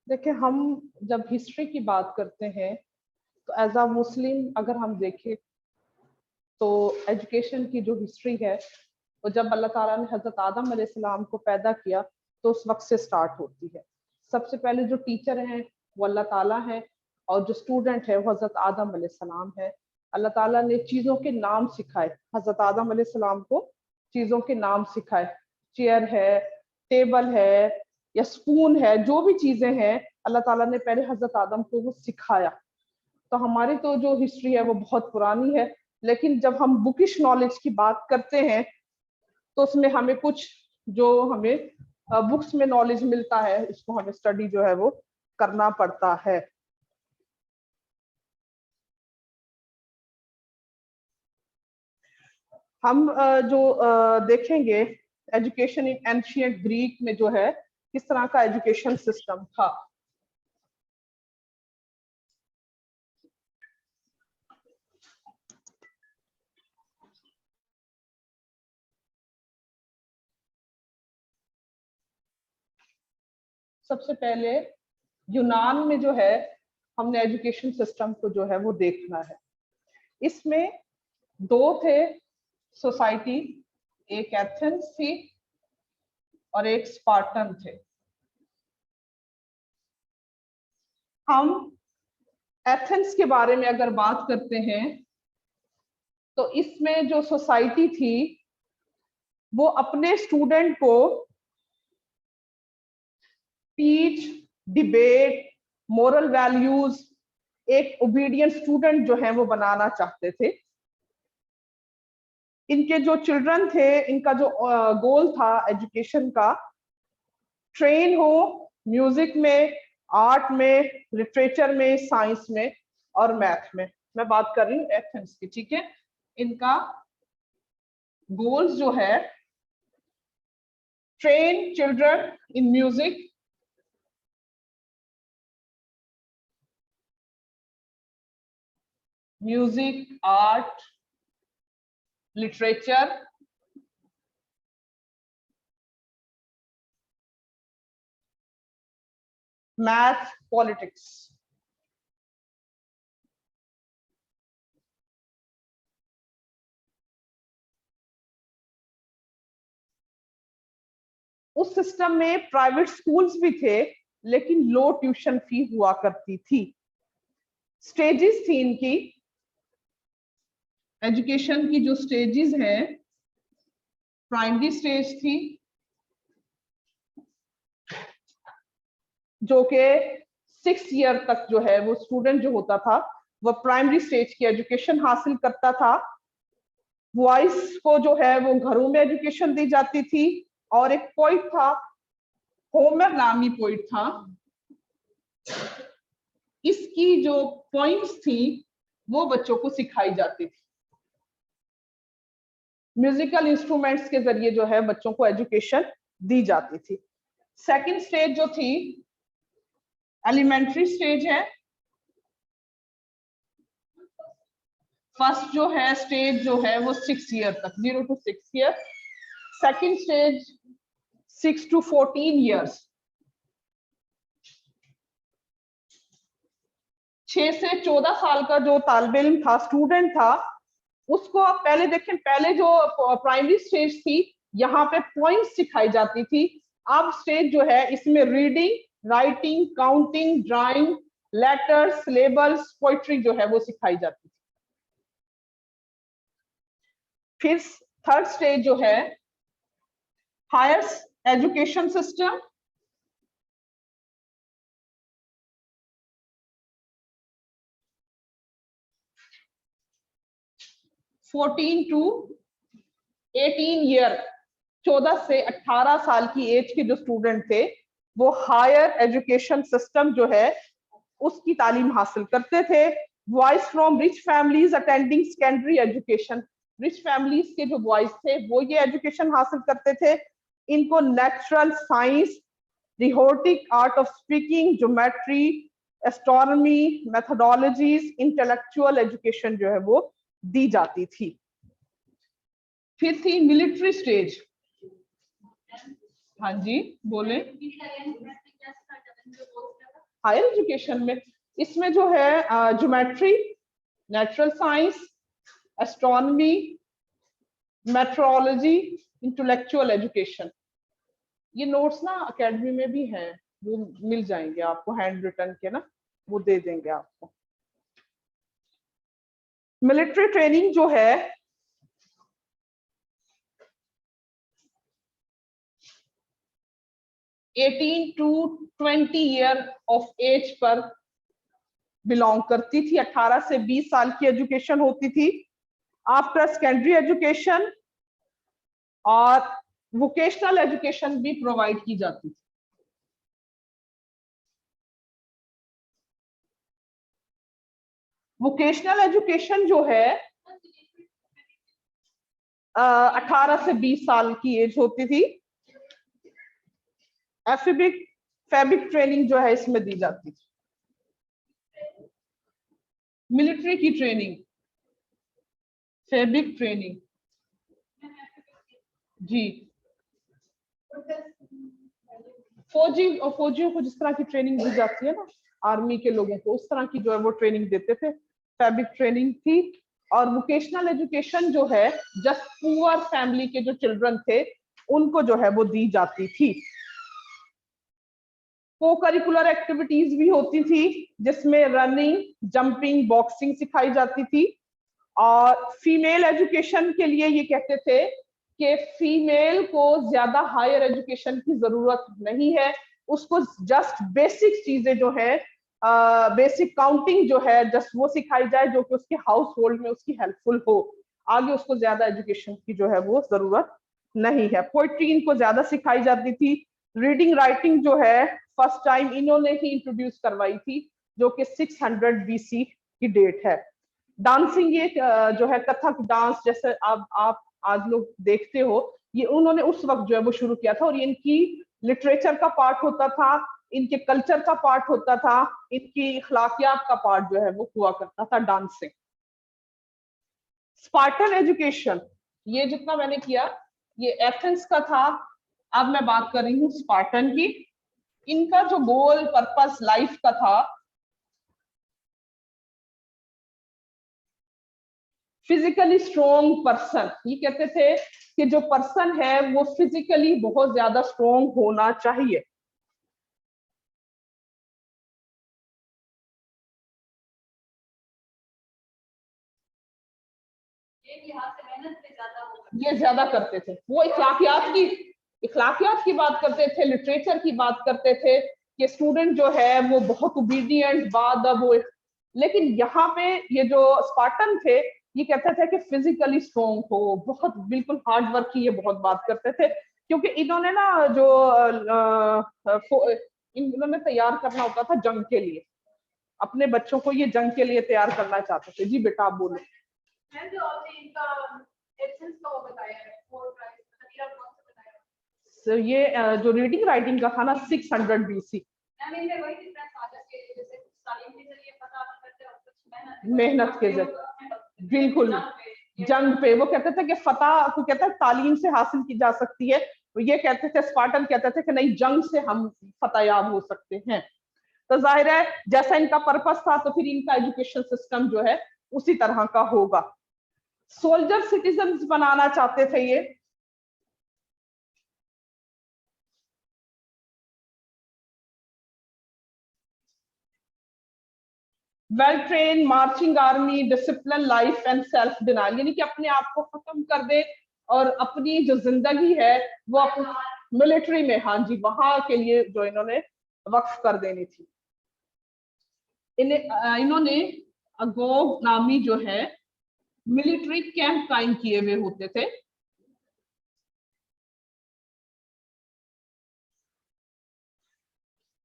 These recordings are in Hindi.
देखिए, हम जब हिस्ट्री की बात करते हैं तो एज अ मुस्लिम अगर हम देखें तो एजुकेशन की जो हिस्ट्री है वो जब अल्लाह ताला ने हजरत आदम अलैहिस्सलाम को पैदा किया तो उस वक्त से स्टार्ट होती है। सबसे पहले जो टीचर हैं वो अल्लाह ताला है और जो स्टूडेंट है वो हजरत आदम अलैहिस्सलाम है। अल्लाह ताला ने चीजों के नाम सिखाए, हजरत आदम अलैहिस्सलाम को चीजों के नाम सिखाए। चेयर है, टेबल है या स्पून है, जो भी चीजें हैं अल्लाह ताला ने पहले हजरत आदम को वो सिखाया। तो हमारी तो जो हिस्ट्री है वो बहुत पुरानी है, लेकिन जब हम बुकिश नॉलेज की बात करते हैं तो उसमें हमें कुछ जो हमें बुक्स में नॉलेज मिलता है इसको हमें स्टडी जो है वो करना पड़ता है। हम जो देखेंगे एजुकेशन इन एंशिएंट ग्रीक में जो है किस तरह का एजुकेशन सिस्टम था। सबसे पहले यूनान में जो है हमने एजुकेशन सिस्टम को जो है वो देखना है। इसमें दो थे सोसाइटी, एक एथेंस थी और एक स्पार्टन थे। हम एथेंस के बारे में अगर बात करते हैं तो इसमें जो सोसाइटी थी वो अपने स्टूडेंट को स्पीच, डिबेट, मोरल वैल्यूज, एक ओबीडियंट स्टूडेंट जो है वो बनाना चाहते थे। इनके जो चिल्ड्रन थे इनका जो गोल था एजुकेशन का, ट्रेन हो म्यूजिक में, आर्ट में, लिटरेचर में, साइंस में और मैथ में। मैं बात कर रही हूँ एथेंस की, ठीक है। इनका गोल्स जो है train children in music, art, literature, math, politics. उस सिस्टम में प्राइवेट स्कूल्स भी थे लेकिन लो ट्यूशन फी हुआ करती थी। स्टेजेस थी इनकी, एजुकेशन की जो स्टेजेस हैं, प्राइमरी स्टेज थी जो कि 6 ईयर तक जो है वो स्टूडेंट जो होता था वो प्राइमरी स्टेज की एजुकेशन हासिल करता था। बॉयज को जो है वो घरों में एजुकेशन दी जाती थी और एक पोइट था, होमर नामी पोइट था, इसकी जो पॉइंट्स थी वो बच्चों को सिखाई जाती थी। म्यूजिकल इंस्ट्रूमेंट्स के जरिए जो है बच्चों को एजुकेशन दी जाती थी। सेकंड स्टेज जो थी एलिमेंट्री स्टेज है। फर्स्ट जो है स्टेज जो है वो 6 ईयर तक, 0 to 6 year. Second stage 6 to 14 years, 6 से 14 साल का जो तालिब इल्म था, स्टूडेंट था, उसको आप पहले देखें, पहले जो प्राइमरी स्टेज थी यहाँ पे पॉइंट्स सिखाई जाती थी। अब स्टेज जो है इसमें reading, writing, counting, drawing, letters, labels, poetry जो है वो सिखाई जाती थी। फिर थर्ड स्टेज जो है higher education system, fourteen to 18 year 14 से 18 साल की एज के जो स्टूडेंट थे वो हायर एजुकेशन सिस्टम जो है उसकी तालीम हासिल करते थे। Boys from rich families attending secondary education, rich families के जो बॉयज थे वो ये एजुकेशन हासिल करते थे। इनको natural science, rhetoric art of speaking, geometry, astronomy, methodologies, intellectual education जो है वो दी जाती थी। फिर थी मिलिट्री स्टेज। हाँ जी बोले। हायर एजुकेशन में इसमें जो है geometry, natural science, astronomy, metrology, intellectual education. ये नोट्स ना एकेडमी में भी हैं, वो मिल जाएंगे आपको हैंड रिटन के ना, वो दे देंगे आपको। मिलिट्री ट्रेनिंग जो है 18 to 20 ईयर ऑफ एज पर बिलोंग करती थी। 18 से 20 साल की एजुकेशन होती थी। आफ्टर सेकेंडरी एजुकेशन और वोकेशनल एजुकेशन भी प्रोवाइड की जाती थी। वोकेशनल एजुकेशन जो है 18 से 20 साल की एज होती थी। एफिबिक फैबिक ट्रेनिंग जो है इसमें दी जाती थी। मिलिट्री की ट्रेनिंग फैबिक ट्रेनिंग जी, फौजियों को जिस तरह की ट्रेनिंग दी जाती है ना आर्मी के लोगों को, उस तरह की जो है वो ट्रेनिंग देते थे। फैबिक ट्रेनिंग थी। और वोकेशनल एजुकेशन जो है जस्ट पुअर फैमिली के जो चिल्ड्रन थे उनको जो है वो दी जाती थी। को करिकुलर एक्टिविटीज भी होती थी जिसमें रनिंग, जंपिंग, बॉक्सिंग सिखाई जाती थी। और फीमेल एजुकेशन के लिए ये कहते थे कि फीमेल को ज्यादा हायर एजुकेशन की जरूरत नहीं है, उसको जस्ट बेसिक चीजें जो है बेसिक काउंटिंग जो है जस्ट वो सिखाई जाए जो कि उसके हाउस होल्ड में उसकी हेल्पफुल हो। आगे उसको ज्यादा एजुकेशन की जो है वो जरूरत नहीं है। पोइट्री इनको ज्यादा सिखाई जाती थी। रीडिंग राइटिंग जो है फर्स्ट टाइम इन्होंने ही इंट्रोड्यूस करवाई थी जो कि 600 BC की डेट है। डांसिंग ये जो है कथक डांस जैसे आप आज लोग देखते हो, ये उन्होंने उस वक्त जो है वो शुरू किया था और ये इनकी लिटरेचर का पार्ट होता था, इनके कल्चर का पार्ट होता था, इनकी अखलाकियात का पार्ट जो है वो हुआ करता था डांसिंग। स्पार्टन एजुकेशन, ये जितना मैंने किया ये एथेंस का था, अब मैं बात कर रही हूँ स्पार्टन की। इनका जो गोल पर्पस लाइफ का था फिजिकली स्ट्रॉन्ग पर्सन, ये कहते थे कि जो पर्सन है वो फिजिकली बहुत ज्यादा स्ट्रॉन्ग होना चाहिए। ये ज्यादा करते थे, वो इखलाकियात की बात करते थे, लिटरेचर की बात करते थे कि स्टूडेंट जो है वो बहुत ओबीडियंट बाअदब हो। लेकिन यहाँ पे ये जो स्पार्टन थे ये कहते थे कि फिजिकली स्ट्रॉन्ग हो, बहुत बिल्कुल हार्ड वर्क की ये बहुत बात करते थे। क्योंकि इन्होंने ना जो इन्होंने तैयार करना होता था जंग के लिए, अपने बच्चों को ये जंग के लिए तैयार करना चाहते थे। जी बेटा आप बोलो। जो आपने इनका एसेंस का वो बताया है, so, ये जो रीडिंग राइटिंग का था ना 600 BC। मेहनत के जरिए बिल्कुल जंग पे, वो कहते थे कि फतह को कहते हैं तालीम से हासिल की जा सकती है, ये कहते थे स्पार्टन कहते थे कि नहीं जंग से हम फतहयाब हो सकते हैं। तो जाहिर है जैसा इनका पर्पस था तो फिर इनका एजुकेशन सिस्टम जो है उसी तरह का होगा। सोल्जर सिटीजन्स बनाना चाहते थे ये। Well train marching army, discipline life and self denial, यानी कि अपने आप को खत्म कर दे और अपनी जो जिंदगी है वो मिलिट्री में, हाँ जी, वहां के लिए जो इन्होंने वक्फ कर देनी थी। इन्होंने अगोग नामी जो है मिलिट्री कैंप कायम किए हुए होते थे।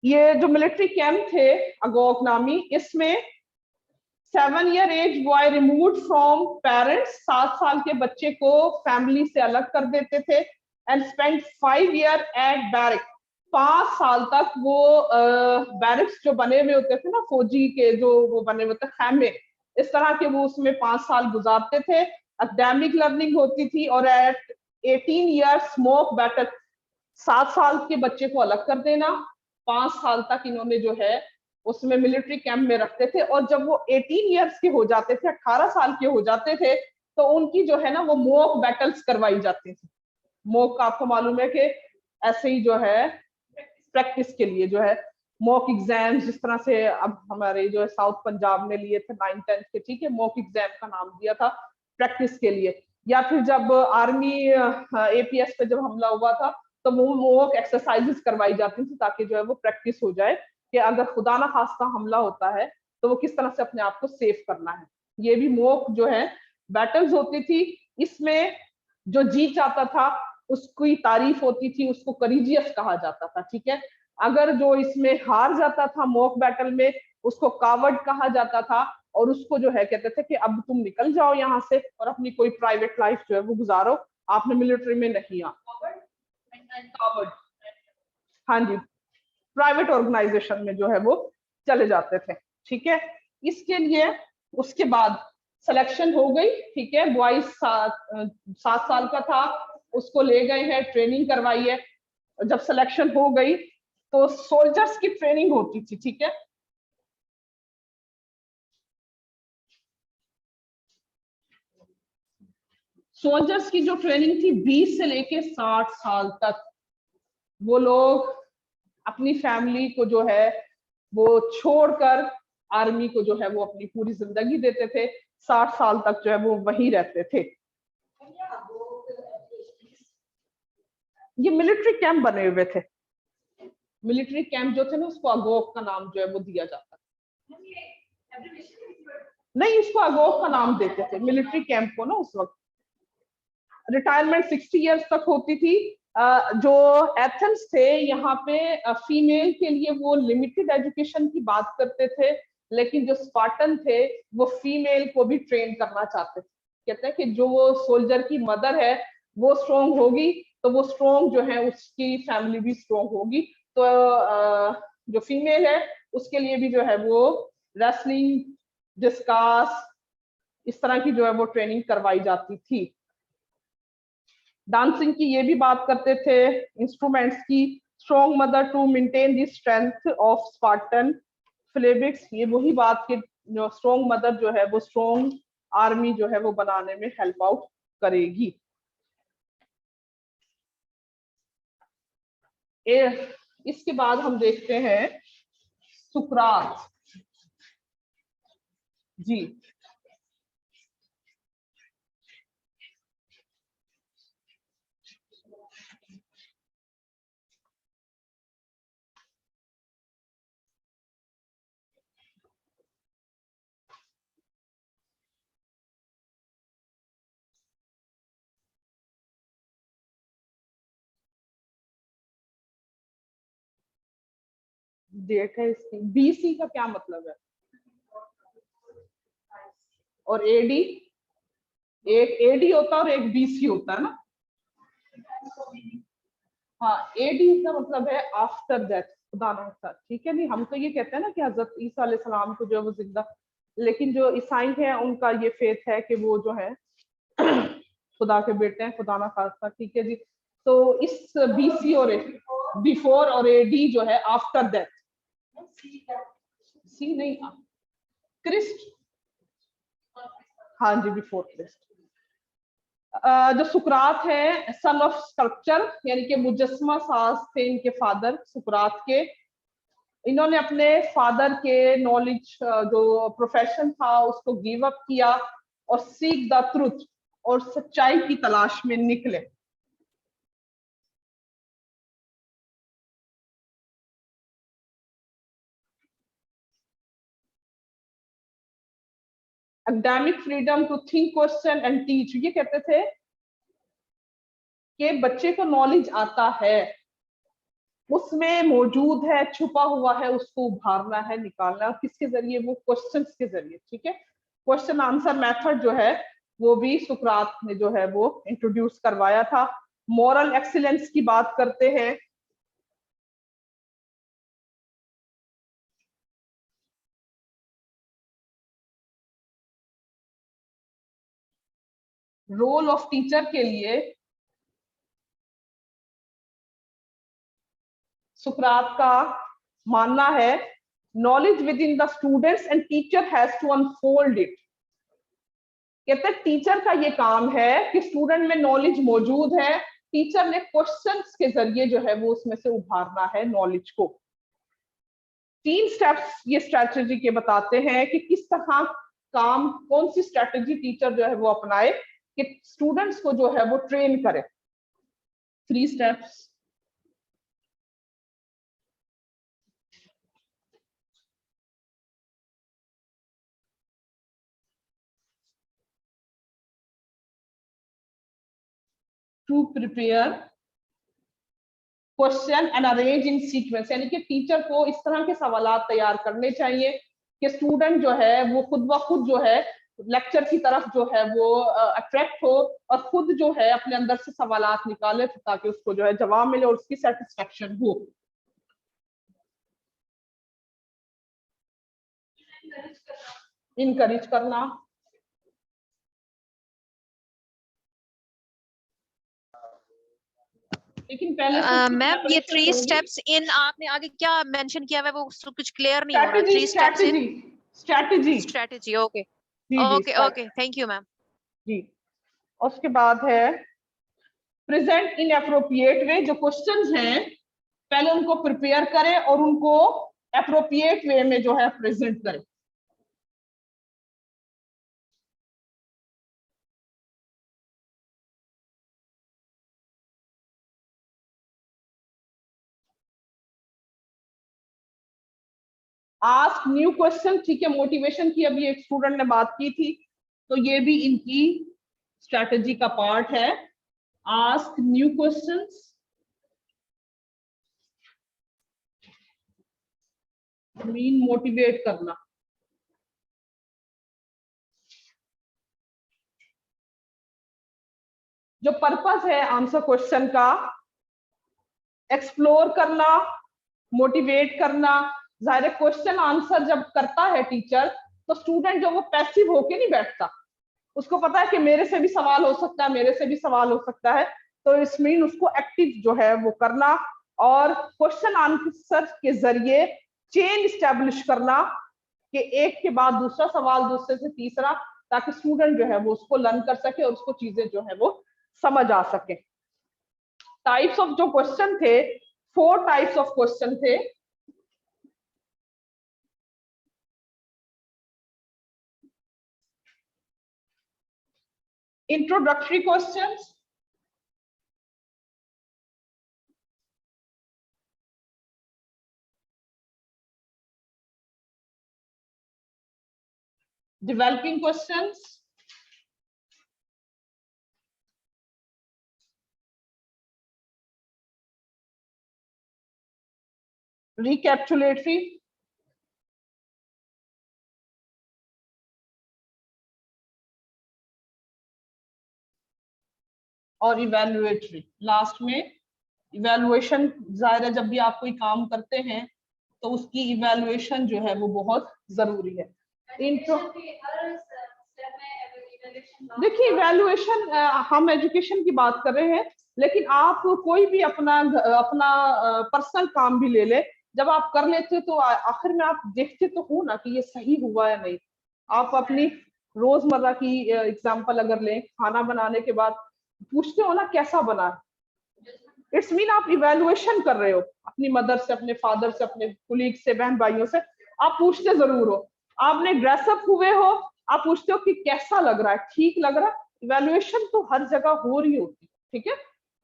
ये जो मिलिट्री कैंप थे अगोक नामी, इसमें 7 year age boy removed from parents, 7 साल के बच्चे को फैमिली से अलग कर देते थे, and spend 5 year at barrack, 5 साल तक वो बैरक्स जो बने हुए होते थे ना फौजी के, जो वो बने हुए थे खैमे, इस तरह के, वो उसमें 5 साल गुजारते थे। एकेडमिक लर्निंग होती थी, और एट 18 ईयर स्मोक बैटल, 7 साल के बच्चे को अलग कर देना, 5 साल तक इन्होंने जो है उसमें मिलिट्री कैंप में रखते थे। और जब वो 18 ईयर्स के हो जाते थे, 18 साल के हो जाते थे, तो उनकी जो है ना वो मॉक बैटल्स करवाई जाती थी। मॉक का आपको मालूम है कि ऐसे ही जो है प्रैक्टिस के लिए जो है मॉक एग्जाम, जिस तरह से अब हमारे जो है साउथ पंजाब में लिए थे 9th-10th के, ठीक है, मॉक एग्जाम का नाम दिया था प्रैक्टिस के लिए। या फिर जब आर्मी एपीएस पे जब हमला हुआ था, तो वो मॉक एक्सरसाइजेस करवाई जाती थी, ताकि जो है वो प्रैक्टिस हो जाए कि अगर खुदा ना खास्ता हमला होता है तो वो किस तरह से अपने आप को सेव करना है। ये भी मॉक जो है बैटल्स होती थी। इसमें जो जीत जाता था उसकी तारीफ होती थी, उसको करीजियस कहा जाता था, ठीक है। अगर जो इसमें हार जाता था मॉक बैटल में, उसको कावर्ड कहा जाता था, और उसको जो है कहते थे कि अब तुम निकल जाओ यहाँ से और अपनी कोई प्राइवेट लाइफ जो है वो गुजारो, आपने मिलिट्री में नहीं आ। कावर्ड, हाँ जी, प्राइवेट ऑर्गेनाइजेशन में जो है वो चले जाते थे, ठीक है। इसके लिए उसके बाद सिलेक्शन हो गई, ठीक है, बॉयज 7 साल का था, उसको ले गए हैं, ट्रेनिंग करवाई है। जब सिलेक्शन हो गई तो सोल्जर्स की ट्रेनिंग होती थी, ठीक है। सोल्जर्स की जो ट्रेनिंग थी 20 से लेके 60 साल तक, वो लोग अपनी फैमिली को जो है वो छोड़कर आर्मी को जो है वो अपनी पूरी जिंदगी देते थे, 60 साल तक जो है वो वहीं रहते थे। ये मिलिट्री कैंप बने हुए थे, मिलिट्री कैंप जो थे ना उसको अगोक का नाम जो है वो दिया जाता है। नहीं, इसको अगोक का नाम देते थे मिलिट्री कैंप को ना उस वक्त। रिटायरमेंट 60 इयर्स तक होती थी। जो एथेंस थे यहाँ पे फीमेल के लिए वो लिमिटेड एजुकेशन की बात करते थे, लेकिन जो स्पार्टन थे वो फीमेल को भी ट्रेन करना चाहते थे। कहते हैं कि जो वो सोल्जर की मदर है वो स्ट्रोंग होगी तो वो स्ट्रोंग जो है उसकी फैमिली भी स्ट्रोंग होगी। तो जो फीमेल है उसके लिए भी जो है वो रेसलिंग, डिस्कस, इस तरह की जो है वो ट्रेनिंग करवाई जाती थी। डांसिंग की ये भी बात करते थे, इंस्ट्रूमेंट्स की, strong mother to maintain the strength of Spartan phalanx, ये वही बात कि जो स्ट्रॉन्ग मदर जो है वो स्ट्रॉन्ग आर्मी जो है वो बनाने में हेल्प आउट करेगी। इसके बाद हम देखते हैं सुकरात जी। डेट है इसकी, बीसी का क्या मतलब है? और एडी, एक एडी होता है और एक बीसी होता है ना। हाँ, एडी का मतलब है आफ्टर डेथ, खुदा ना खास्ता, ठीक है। नहीं, हम तो ये कहते हैं ना कि हजरत ईसा अलैहिस्सलाम को जो है वो जिंदा, लेकिन जो ईसाई है उनका ये फेथ है कि वो जो है खुदा के बेटे हैं, खुदा ना खास्ता, ठीक है जी। तो इस बीसी और बिफोर और एडी जो है आफ्टर डेथ, सी नहीं, क्रिस्ट, हाँ जी, बिफोर क्रिस्ट। जो सुकरात है सन ऑफ स्कल्पचर, यानी कि मुजस्मा साज थे इनके फादर सुकरात के। इन्होंने अपने फादर के नॉलेज, जो प्रोफेशन था, उसको गिव अप किया और सीक द ट्रुथ, और सच्चाई की तलाश में निकले। Academic freedom to think, question and teach, ये कहते थे कि बच्चे को नॉलेज आता है उसमें मौजूद है, छुपा हुआ है, उसको उभारना है, निकालना है। किसके जरिए? वो क्वेश्चंस के जरिए। ठीक है, क्वेश्चन आंसर मेथड जो है वो भी सुकरात ने जो है वो इंट्रोड्यूस करवाया था। मॉरल एक्सीलेंस की बात करते हैं। रोल ऑफ टीचर के लिए सुकरात का मानना है, knowledge within the students and teacher has to unfold it. कहते हैं टीचर का ये काम है कि स्टूडेंट में नॉलेज मौजूद है, टीचर ने क्वेश्चंस के जरिए जो है वो उसमें से उभारना है नॉलेज को। 3 स्टेप्स ये स्ट्रैटेजी के बताते हैं कि किस तरह काम, कौन सी स्ट्रैटेजी टीचर जो है वो अपनाए कि स्टूडेंट्स को जो है वो ट्रेन करे। 3 steps. To prepare question and arrange in sequence, यानी कि टीचर को इस तरह के सवाल तैयार करने चाहिए कि स्टूडेंट जो है वो खुद ब खुद जो है लेक्चर की तरफ जो है वो अट्रैक्ट हो और खुद जो है अपने अंदर से सवालात निकाले ताकि उसको जो है जवाब मिले और उसकी सेटिस्फेक्शन हो। इनकरेज करना। लेकिन पहले मैम ये 3 स्टेप्स इन आपने आगे क्या मेंशन किया है वो कुछ क्लियर नहीं हो रहा। 3 steps in strategy. Okay okay okay, thank you ma'am ji. उसके बाद है प्रेजेंट इन एप्रोप्रिएट वे। जो क्वेश्चंस हैं पहले उनको प्रिपेयर करें और उनको एप्रोप्रिएट वे में जो है प्रेजेंट करें। Ask new question. ठीक है, मोटिवेशन की अभी एक स्टूडेंट ने बात की थी, तो ये भी इनकी स्ट्रैटेजी का पार्ट है। Ask new questions, mean motivate करना। जो पर्पस है आंसर क्वेश्चन का, एक्सप्लोर करना, मोटिवेट करना। जाहिर है क्वेश्चन आंसर जब करता है टीचर तो स्टूडेंट जो वो पैसिव होके नहीं बैठता, उसको पता है कि मेरे से भी सवाल हो सकता है, मेरे से भी सवाल हो सकता है, तो इस मीन उसको एक्टिव जो है वो करना और क्वेश्चन आंसर के जरिए चेन स्टैब्लिश करना कि एक के बाद दूसरा सवाल, दूसरे से तीसरा, ताकि स्टूडेंट जो है वो उसको लर्न कर सके और उसको चीजें जो है वो समझ आ सके। टाइप्स ऑफ जो क्वेश्चन थे, 4 टाइप्स ऑफ क्वेश्चन थे। Introductory questions, developing questions, recapitulatory, और इवेल्युएटरी। लास्ट में इवेल्युएशन। जाहिर है जब भी आप कोई काम करते हैं तो उसकी इवेल्युएशन जो है वो बहुत जरूरी है। देखिए इवेल्युएशन, हम एजुकेशन की बात कर रहे हैं, लेकिन आप कोई भी अपना पर्सनल काम भी ले ले, जब आप कर लेते तो आखिर में आप देखते तो हो ना कि ये सही हुआ या नहीं। आप अपनी रोजमर्रा की एग्जांपल अगर लें, खाना बनाने के बाद पूछते हो ना कैसा बना, इट्स मीन आप इवेल्युएशन कर रहे हो अपनी मदर से, अपने फादर से, अपने कुलीग से, बहन भाइयों से, आप पूछते जरूर हो। आपने ड्रेसअप हुए हो, आप पूछते हो कि कैसा लग रहा है, ठीक लग रहा है। इवेल्युएशन तो हर जगह हो रही होती है, ठीक है,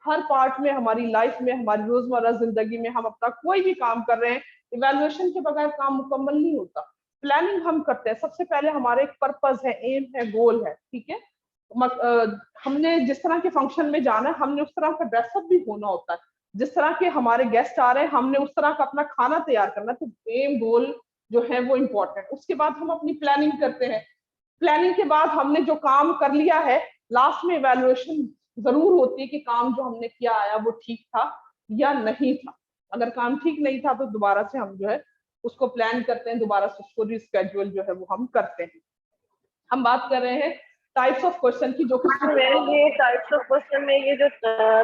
हर पार्ट में, हमारी लाइफ में, हमारी रोजमर्रा जिंदगी में हम अपना कोई भी काम कर रहे हैं, इवेल्युएशन के बगैर काम मुकम्मल नहीं होता। प्लानिंग हम करते हैं, सबसे पहले हमारे एक पर्पस है, एम है, गोल है, ठीक है, हमने जिस तरह के फंक्शन में जाना है, हमने उस तरह का ड्रेसअप भी होना होता है। जिस तरह के हमारे गेस्ट आ रहे हैं हमने उस तरह का अपना खाना तैयार करना, तो एम गोल जो है वो इम्पोर्टेंट। उसके बाद हम अपनी प्लानिंग करते हैं। प्लानिंग के बाद हमने जो काम कर लिया है, लास्ट में इवैल्यूएशन जरूर होती है कि काम जो हमने किया आया वो ठीक था या नहीं था। अगर काम ठीक नहीं था तो दोबारा से हम जो है उसको प्लान करते हैं, दोबारा से उसको रिस्केड्यूल जो है वो हम करते हैं। हम बात कर रहे हैं टाइप्स ऑफ क्वेश्चन की, जो कि ये टाइप्स ऑफ क्वेश्चन में ये जो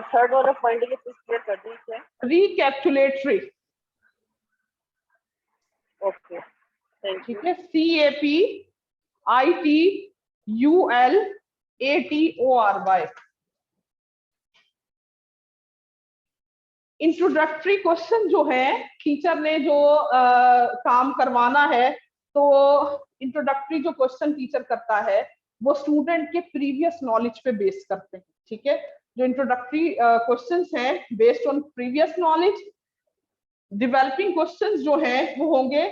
थर्ड वाला पॉइंट है प्लीज क्लियर कर दीजिए। रिकैप्चुलेटरी, ओके थैंक यू। ठीक है, CAPITULATORY। इंट्रोडक्टरी क्वेश्चन जो है टीचर ने जो काम करवाना है, तो इंट्रोडक्टरी जो क्वेश्चन टीचर करता है वो स्टूडेंट के प्रीवियस नॉलेज पे बेस करते हैं, ठीक है। जो इंट्रोडक्टरी क्वेश्चंस हैं based on previous knowledge. Developing questions जो हैं वो होंगे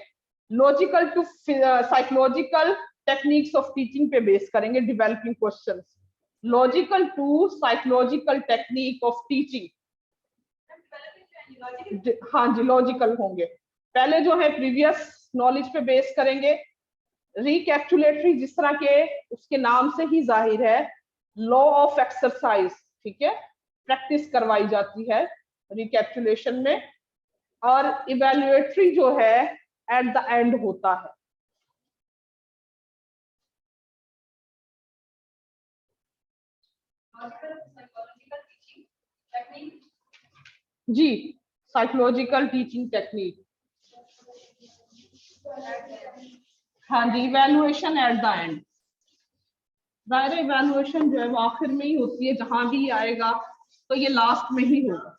logical to psychological techniques of teaching पे बेस करेंगे developing questions, logical to psychological technique of teaching. हाँ जी, लॉजिकल होंगे। पहले जो है प्रीवियस नॉलेज पे बेस करेंगे। रिकैप्चुलेटरी जिस तरह के उसके नाम से ही जाहिर है, लॉ ऑफ एक्सरसाइज, ठीक है, प्रैक्टिस करवाई जाती है रिकैप्चुलेशन में। और इवैल्यूएटरी जो है एट द एंड होता है। जी, साइकोलॉजिकल टीचिंग टेक्निक, हाँ जी, इवैल्यूएशन एट द एंड। दायरा इवैल्यूएशन जो है वो आखिर में ही होती है, जहां भी आएगा तो ये लास्ट में ही होगा।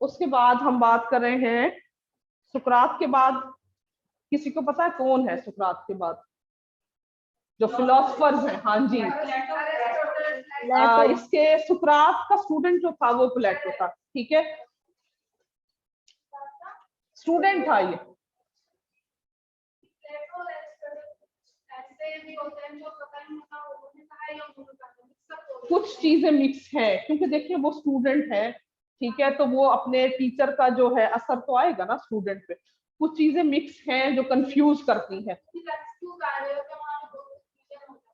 उसके बाद हम बात कर रहे हैं सुकरात के बाद, किसी को पता है कौन है सुकरात के बाद जो फिलोसफर्स हैं? हाँ जी, इसके सुकरात का स्टूडेंट जो था वो प्लेटो था, ठीक है, स्टूडेंट था ये। कुछ चीजें मिक्स है क्योंकि देखिए वो स्टूडेंट है, ठीक है, तो वो अपने टीचर का जो है असर तो आएगा ना स्टूडेंट पे। कुछ चीजें मिक्स हैं जो कंफ्यूज करती हैं,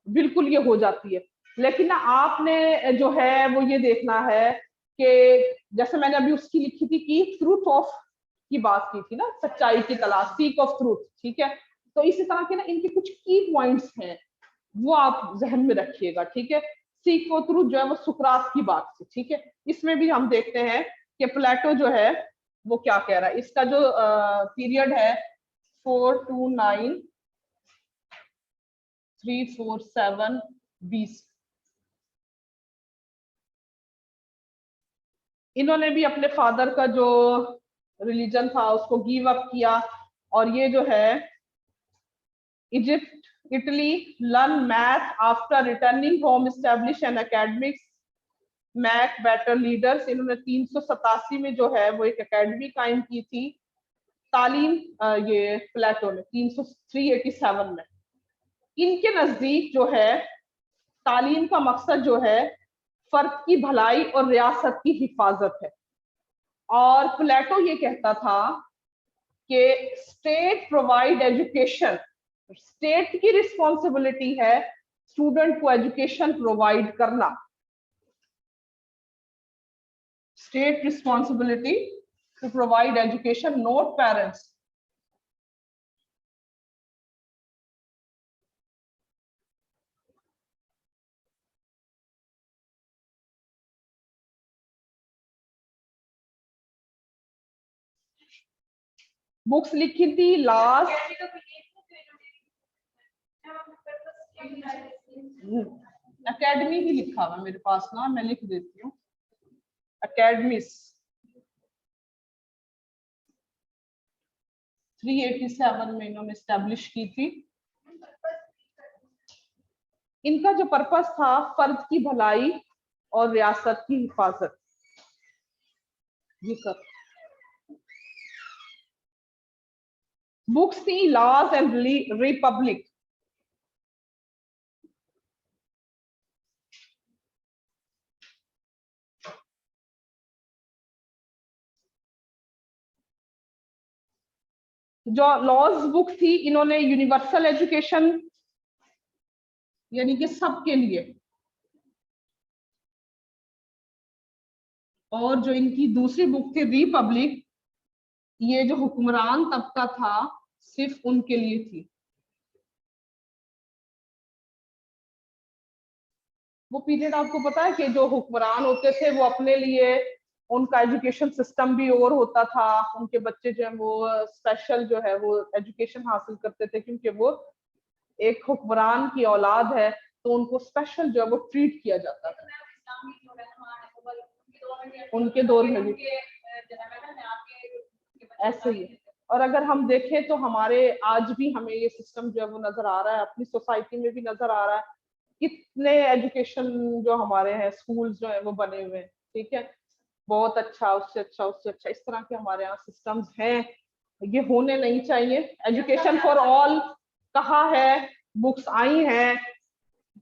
बिल्कुल ये हो जाती है। लेकिन ना आपने जो है वो ये देखना है कि जैसे मैंने अभी उसकी लिखी थी कि ट्रूथ ऑफ की बात की थी ना, सच्चाई की तलाश, सीक ऑफ ट्रूथ, ठीक है। तो इसी तरह के ना इनके कुछ की पॉइंट्स हैं, वो आप जहन में रखिएगा, ठीक है। सीक ऑफ ट्रूथ जो है वो सुकरात की बात थी, ठीक है। इसमें भी हम देखते हैं कि प्लेटो जो है वो क्या कह रहा है। इसका जो पीरियड है 429 347 20। इन्होंने भी अपने फादर का जो रिलीजन था उसको गिव अप किया, और ये जो है Egypt, Italy, learn math after returning home, establish an academics, make better leaders. इन्होंने 387 में जो है वो एक एकेडमी कायम की थी तालीम, ये प्लेटो ने 387 में। इनके नजदीक जो है तालीम का मकसद जो है फर्द की भलाई और रियासत की हिफाजत है। और प्लेटो ये कहता था कि स्टेट प्रोवाइड एजुकेशन, स्टेट की रिस्पॉन्सिबिलिटी है स्टूडेंट को एजुकेशन प्रोवाइड करना, state responsibility to provide education, not parents. Books लिखी थी लास्ट, एकेडमी ही लिखा हुआ मेरे पास ना, मैं लिख देती हूँ एकेडमिस। 387 में इन्होंने स्टैब्लिश की थी। इनका जो पर्पस था फर्द की भलाई और रियासत की हिफाजत। जी सर। बुक्स थी लॉज एंड रिपब्लिक, जो लॉज बुक थी, इन्होंने यूनिवर्सल एजुकेशन यानी कि सबके लिए, और जो इनकी दूसरी बुक थी रिपब्लिक, ये जो हुक्मरान तबका था सिर्फ उनके लिए थी। वो पीरियड आपको पता है कि जो हुक्मरान होते थे वो अपने लिए, उनका एजुकेशन सिस्टम भी और होता था, उनके बच्चे जो है वो स्पेशल जो है वो एजुकेशन हासिल करते थे, क्योंकि वो एक हुक्मरान की औलाद है, तो उनको स्पेशल जो है वो ट्रीट किया जाता था। उनके दौर में भी ऐसे ही है। और अगर हम देखें तो हमारे आज भी हमें ये सिस्टम जो है वो नजर आ रहा है, अपनी सोसाइटी में भी नजर आ रहा है। कितने एजुकेशन जो हमारे हैं, स्कूल जो है वो बने हुए हैं, ठीक है, बहुत अच्छा, उससे अच्छा, उससे अच्छा, इस तरह के हमारे यहाँ सिस्टम्स हैं। ये होने नहीं चाहिए। एजुकेशन फॉर ऑल कहाँ है, बुक्स आई हैं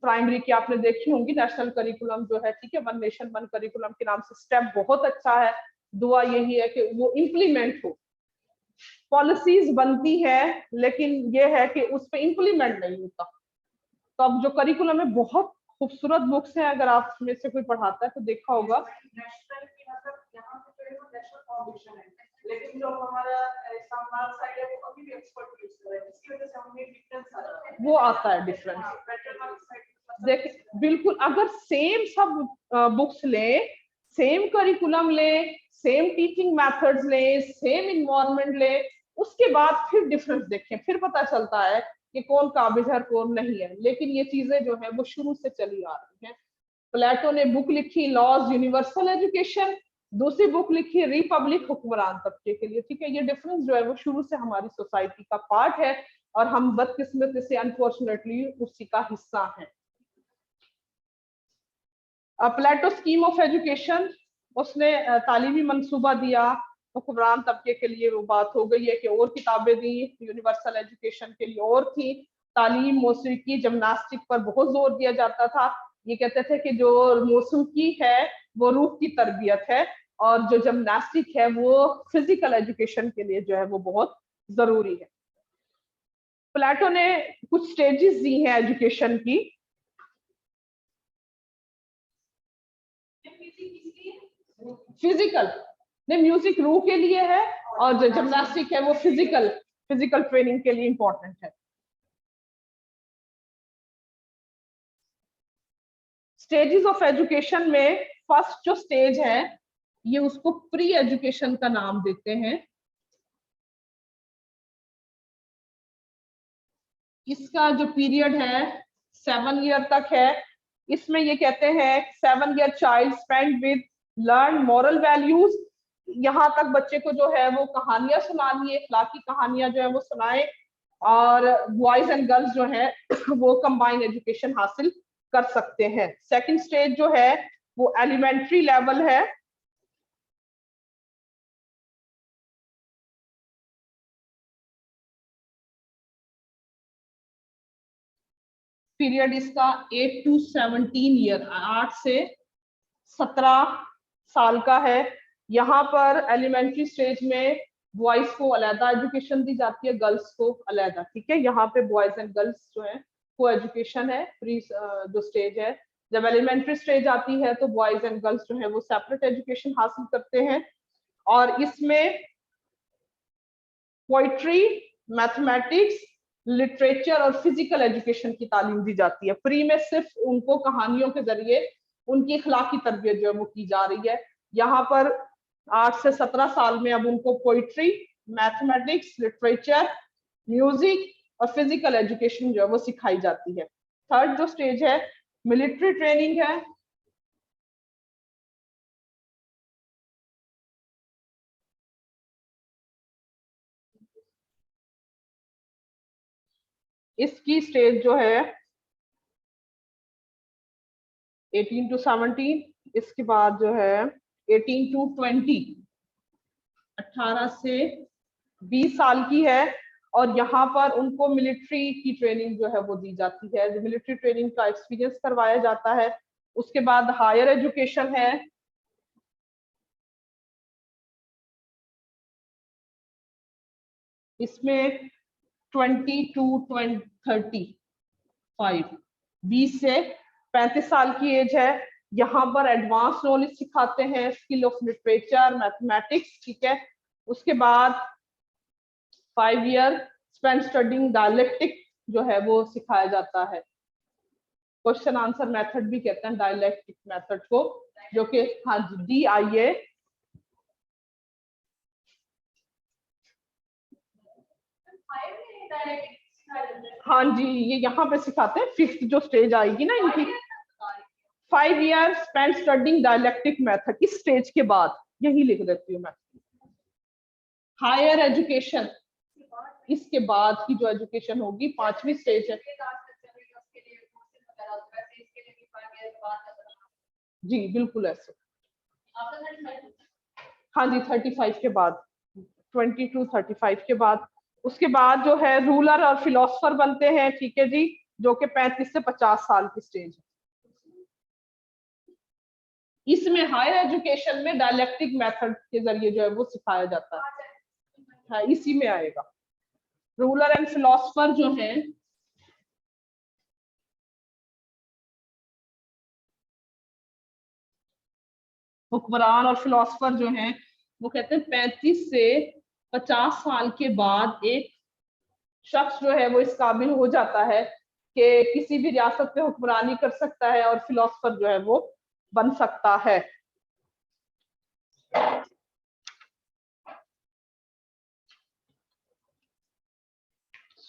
प्राइमरी की, आपने देखी होंगी, नेशनल करिकुलम जो है, ठीक है, वन नेशन वन करिकुलम के नाम से स्टेप बहुत अच्छा है। दुआ यही है कि वो इम्प्लीमेंट हो। पॉलिसीज बनती है लेकिन ये है कि उस पर इम्प्लीमेंट नहीं होता। तो अब जो करिकुलम है बहुत खूबसूरत बुक्स हैं, अगर आप में से कोई पढ़ाता है तो देखा होगा। लेकिन जो हमारा इस्लामाबाद साइड है वो अभी भी एक्सपर्ट यूज कर रहे हैं, इसकी वजह से हमें डिफरेंस आता है, वो आता है डिफरेंस। देखिए बिल्कुल, अगर सेम सब बुक्स लें, सेम करिकुलम लें, सेम टीचिंग मेथड्स लें, सेम इन्वायरमेंट लें, उसके बाद फिर डिफरेंस देखें, फिर पता चलता है कि कौन काबिज है कौन नहीं है। लेकिन ये चीजें जो है वो शुरू से चली आ रही हैं। प्लेटो ने बुक लिखी लॉज यूनिवर्सल एजुकेशन, दूसरी बुक लिखी रिपब्लिक हुक्मरान तबके के लिए, ठीक है। ये डिफरेंस जो है वो शुरू से हमारी सोसाइटी का पार्ट है और हम बदकिस्मती से अनफॉर्चुनेटली उसी का हिस्सा हैं। प्लेटो स्कीम ऑफ एजुकेशन, उसने तालीमी मंसूबा दिया हुक्मरान तबके के लिए। वो बात हो गई है कि और किताबें दी यूनिवर्सल एजुकेशन के लिए और थी। तालीम, मौसीकी, जिम्नास्टिक पर बहुत जोर दिया जाता था। ये कहते थे कि जो मौसीकी है वो रूह की तरबियत है और जो जिम्नास्टिक है वो फिजिकल एजुकेशन के लिए जो है वो बहुत जरूरी है। प्लेटो ने कुछ स्टेजेस दी हैं एजुकेशन की। फिजिकल नहीं, म्यूजिक रूह के लिए है और जो जिम्नास्टिक है वो फिजिकल ट्रेनिंग के लिए इंपॉर्टेंट है। स्टेजेस ऑफ एजुकेशन में फर्स्ट जो स्टेज है ये उसको प्री एजुकेशन का नाम देते हैं। इसका जो पीरियड है 7 ईयर तक है। इसमें ये कहते हैं 7 year child spend with learn moral values. यहाँ तक बच्चे को जो है वो कहानियां सुनानी है, अखलाकी कहानियां जो है वो सुनाए, और बॉयज एंड गर्ल्स जो है वो कंबाइन एजुकेशन हासिल कर सकते हैं। सेकंड स्टेज जो है वो एलिमेंट्री लेवल है। पीरियड इसका 8 to 17 ईयर, 8 से 17 साल का है। यहाँ पर एलिमेंट्री स्टेज में बॉयज को अलहदा एजुकेशन दी जाती है, गर्ल्स को अलहदा, ठीक है। यहाँ पे बॉयज एंड गर्ल्स जो है को एजुकेशन है, प्री जो स्टेज है। जब एलिमेंट्री स्टेज आती है तो बॉयज एंड गर्ल्स जो है वो सेपरेट एजुकेशन हासिल करते हैं और इसमें पोइट्री, मैथमेटिक्स, लिटरेचर और फिजिकल एजुकेशन की तालीम दी जाती है। प्री में सिर्फ उनको कहानियों के जरिए उनकी अखलाकी तरबियत जो है वो की जा रही है। यहाँ पर 8 से 17 साल में अब उनको पोइट्री, मैथमेटिक्स, लिटरेचर, म्यूजिक और फिजिकल एजुकेशन जो है वो सिखाई जाती है। थर्ड जो स्टेज है मिलिट्री ट्रेनिंग है। इसकी स्टेज जो है 18 to 17, इसके बाद जो है 18 to 20, 18 से 20 साल की है और यहाँ पर उनको मिलिट्री की ट्रेनिंग जो है वो दी जाती है, मिलिट्री ट्रेनिंग का एक्सपीरियंस करवाया जाता है। उसके बाद हायर एजुकेशन है। इसमें 20 to 35, 20 से 35 साल की एज है। यहाँ पर एडवांस नॉलेज सिखाते हैं, स्किल ऑफ लिटरेचर, मैथमेटिक्स, ठीक है। उसके बाद 5 ईयर स्पेंड स्टडिंग डायलेक्टिक जो है वो सिखाया जाता है। क्वेश्चन आंसर मेथड भी कहते हैं डायलेक्टिक मेथड को, जो कि हाँ जी DIA हाँ जी ये यहाँ पे सिखाते हैं। 5th जो स्टेज आएगी ना इनकी, 5 year spend studying dialectic method, इस स्टेज के बाद यही लिख देती हूँ मैं। हायर एजुकेशन, इसके बाद की जो एजुकेशन होगी 5वीं स्टेज है। जी बिल्कुल ऐसे, हाँ जी 35 के बाद, 20 to 35 के बाद। उसके बाद जो है रूलर और फिलोसफर बनते हैं, ठीक है जी, जो कि 35 से 50 साल की स्टेज है। इसमें हायर एजुकेशन में डायलेक्टिक मेथड के जरिए जो है वो सिखाया जाता है, हाँ इसी में आएगा। रूलर एंड फिलोसफर जो है हुक्मरान और फिलोसफर जो हैं वो कहते हैं 35 से 50 साल के बाद एक शख्स जो है वो इस काबिल हो जाता है कि किसी भी रियासत पे हुक्मरानी कर सकता है और फिलोसफर जो है वो बन सकता है।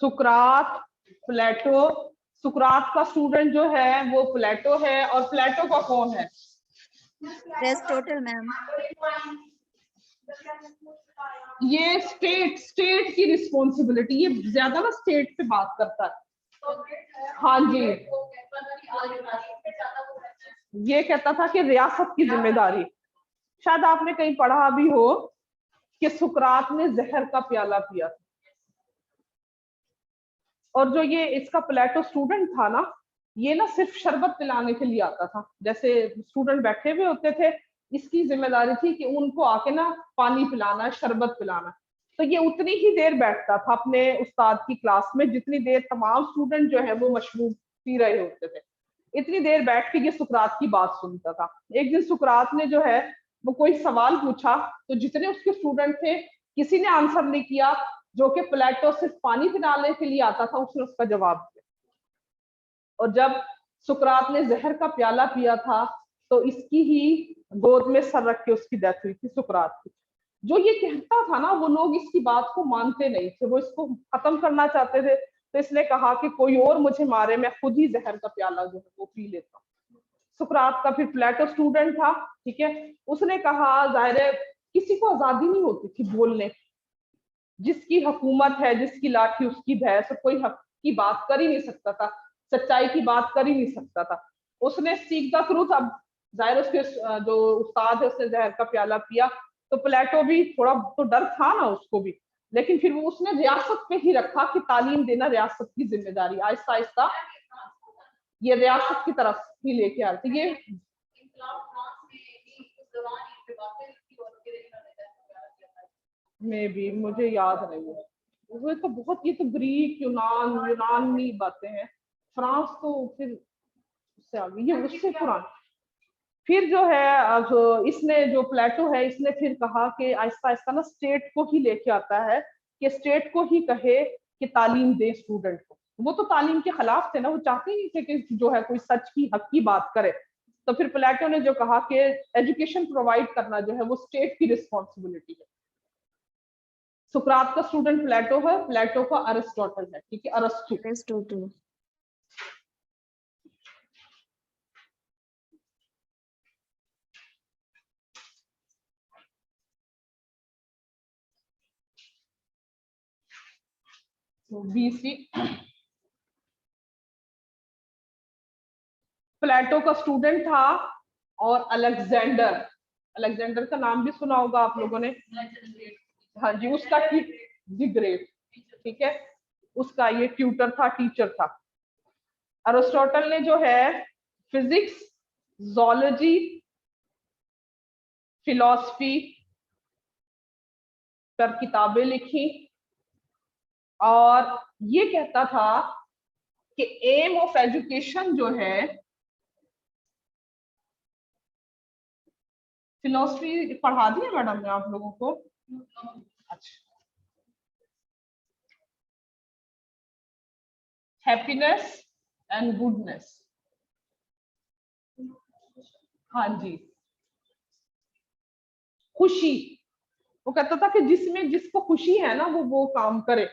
सुकरात, प्लेटो, सुकरात का स्टूडेंट जो है वो प्लेटो है, और प्लेटो का कौन है? Aristotle ma'am. ये स्टेट की रिस्पॉन्सिबिलिटी, ये ज्यादा ना स्टेट पे बात करता है। हाँ जी ये कहता था कि रियासत की जिम्मेदारी, शायद आपने कहीं पढ़ा भी हो कि सुकरात ने जहर का प्याला पिया था। और जो ये इसका प्लेटो स्टूडेंट था ना, ये ना सिर्फ शरबत पिलाने के लिए आता था। जैसे स्टूडेंट बैठे हुए होते थे, इसकी जिम्मेदारी थी कि उनको आके ना पानी पिलाना, शरबत पिलाना। तो ये उतनी ही देर बैठता था अपने उस्ताद की क्लास में जितनी देर तमाम स्टूडेंट जो है वो मशरूब पी रहे होते थे। इतनी देर बैठ के ये सुकरात की बात सुनता था। एक दिन सुकरात ने जो है वो कोई सवाल पूछा, तो जितने उसके स्टूडेंट थे किसी ने आंसर नहीं किया। जो कि प्लेटो सिर्फ पानी पिलाने के लिए आता था, उसने उसका जवाब दिया। और जब सुकरात ने जहर का प्याला पिया था तो इसकी ही गोद में सर रख के उसकी डेथ हुई थी, सुकरात की। जो ये कहता था ना, वो लोग इसकी बात को मानते नहीं थे, वो इसको खत्म करना चाहते थे। तो इसने कहा कि कोई और मुझे मारे, मैं खुद ही जहर का प्याला जो है वो पी लेता हूँ। सुकरात का फिर प्लेटो स्टूडेंट था, ठीक है, उसने कहा जाहिर है किसी को आजादी नहीं होती थी बोलने की, जिसकी हुकूमत है जिसकी लाठी उसकी भैंस, कोई हक की बात कर ही नहीं सकता था, सच्चाई की बात कर ही नहीं सकता था। उसने सीख द ट्रूथ, अब जाहिर उसके जो उस्ताद है उसने जहर का प्याला पिया, तो प्लेटो भी थोड़ा तो डर था ना उसको भी, लेकिन फिर वो उसने रियासत पे ही रखा कि तालीम देना रियासत की जिम्मेदारी। आहिस्ता आहिस्ता ये रियासत की तरफ ही लेके आ रहे थे। ये में भी मुझे याद नहीं है, वो तो बहुत, ये तो ग्रीक यूनानी बातें हैं। फ्रांस तो फिर उससे आगे, ये उससे पुराना। फिर जो है अब इसने जो प्लेटो है इसने फिर कहा कि आहिस्ता आहिस्ता ना स्टेट को ही लेके आता है, कि स्टेट को ही कहे कि तालीम दे स्टूडेंट को। वो तो तालीम के खिलाफ थे ना, वो चाहते नहीं थे कि जो है कोई सच की हक की बात करे। तो फिर प्लेटो ने जो कहा कि एजुकेशन प्रोवाइड करना जो है वो स्टेट की रिस्पॉन्सिबिलिटी है। सुकरात का स्टूडेंट प्लेटो है, प्लेटो का अरिस्टोटल है, ठीक है, अरस्तु। BC प्लेटो का स्टूडेंट था, और अलेक्जेंडर का नाम भी सुना होगा आप लोगों ने। हाँ जी, उसका दी ग्रेट, ठीक है, उसका ये ट्यूटर था, टीचर था। अरिस्टोटल ने जो है फिजिक्स, ज़ूलॉजी, फिलॉसफी पर किताबें लिखी, और ये कहता था कि एम ऑफ एजुकेशन जो है, फिलोसफी पढ़ा दी है मैडम ने आप लोगों को? अच्छा, हैप्पीनेस एंड गुडनेस। हाँ जी, खुशी। वो कहता था कि जिसमें जिसको खुशी है ना वो काम करे,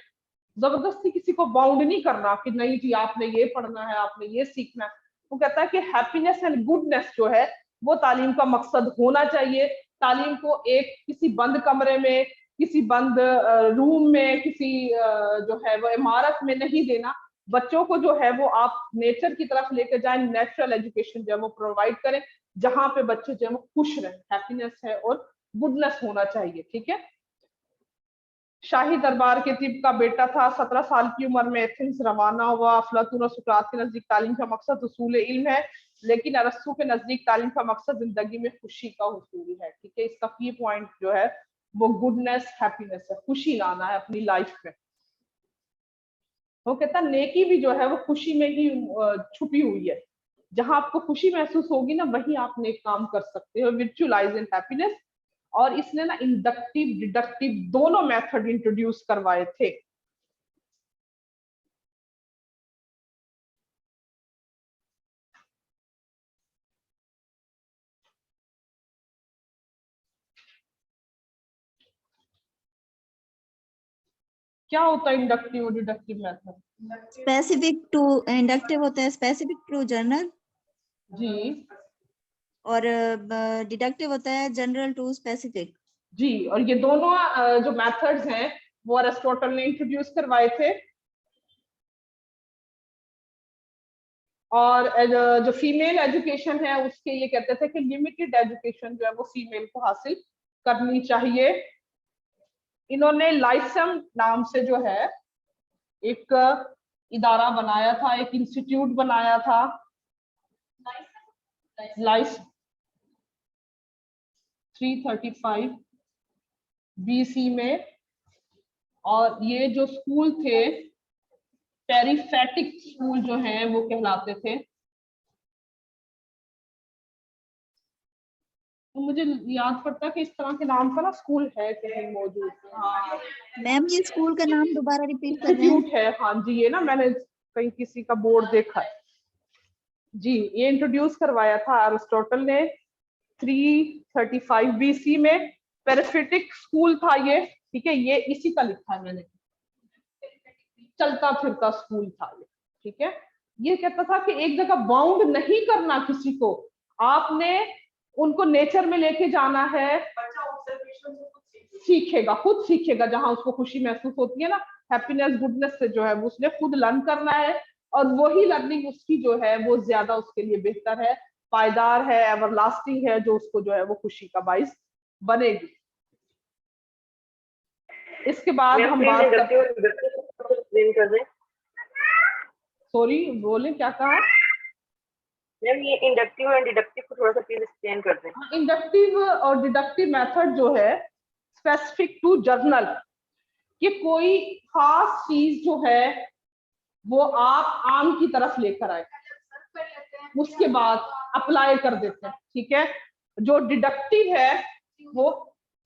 जबरदस्ती किसी को बाउंड नहीं करना कि नहीं जी आपने ये पढ़ना है, आपने ये सीखना है। वो कहता है कि हैप्पीनेस एंड गुडनेस जो है वो तालीम का मकसद होना चाहिए। तालीम को एक किसी बंद कमरे में, किसी बंद रूम में, किसी जो है वो इमारत में नहीं देना। बच्चों को जो है वो आप नेचर की तरफ लेकर जाएं, नेचुरल एजुकेशन जो है वो प्रोवाइड करें, जहां पे बच्चे जो है वो खुश रहें। हैप्पीनेस है और गुडनेस होना चाहिए, ठीक है। शाही दरबार के तिब का बेटा था, 17 साल की उम्र में एथेंस रवाना हुआ। अफलातून और सुकरात के नजदीक तालीम का मकसद हुसूल इल्म है, लेकिन अरस्तू के नजदीक तालीम का मकसद जिंदगी में खुशी का हुसूल है, ठीक है। इसका की पॉइंट जो है वो गुडनेस, हैप्पीनेस है, खुशी लाना है अपनी लाइफ में। वो कहता नेकी भी जो है वो खुशी में ही छुपी हुई है। जहां आपको खुशी महसूस होगी ना, वहीं आप नेक काम कर सकते हो। Virtue lies in happiness. और इसने ना इंडक्टिव डिडक्टिव दोनों मेथड इंट्रोड्यूस करवाए थे। क्या होता है इंडक्टिव और deductive method? Specific to inductive होता है स्पेसिफिक टू जनरल जी और डिडक्टिव होता है जनरल टू स्पेसिफिक। जी, और ये दोनों जो मेथड्स हैं वो अरिस्टोटल ने इंट्रोड्यूस करवाए थे। और जो फीमेल एजुकेशन है उसके ये कहते थे कि लिमिटेड एजुकेशन जो है वो फीमेल को हासिल करनी चाहिए। इन्होंने लाइसम नाम से जो है एक इदारा बनाया था, एक इंस्टीट्यूट बनाया था, लाइस 335 BC में। और ये जो स्कूल थे पेरिफेटिक स्कूल जो हैं वो कहलाते थे। तो मुझे याद पड़ता है कि इस तरह के नाम का ना स्कूल है कहीं मौजूद। हाँ मैम ये स्कूल का नाम दोबारा रिपीट कर रहे हैं? इंस्टीट्यूट है, हाँ जी, ये ना मैंने कहीं किसी का बोर्ड देखा है जी। ये इंट्रोड्यूस करवाया था अरिस्टोटल ने 335 BC में। पेरिफेटिक स्कूल था ये, ठीक है। ये इसी का लिखा है मैंने, चलता फिरता स्कूल था ये, ठीक है। ये कहता था कि एक जगह बाउंड नहीं करना किसी को, आपने उनको नेचर में लेके जाना है। सीखेगा, खुद सीखेगा, जहां उसको खुशी महसूस होती है ना, हैप्पीनेस गुडनेस से जो है वो उसने खुद लर्न करना है। और वही लर्निंग उसकी जो है वो ज्यादा उसके लिए बेहतर है, पायदार है, एवरलास्टिंग है, जो उसको जो है वो खुशी का बाइस बनेगी। इसके बाद हम बात करते, सॉरी बोले क्या कहा मैम? ये इंडक्टिव और डिडक्टिव को थोड़ा सा प्लीज एक्सप्लेन कर दें। इंडक्टिव और डिडक्टिव मेथड जो है स्पेसिफिक टू जर्नल, कि कोई खास चीज जो है वो आप आम की तरफ लेकर आए, उसके बाद अप्लाई कर देते हैं, ठीक है। जो डिडक्टिव है वो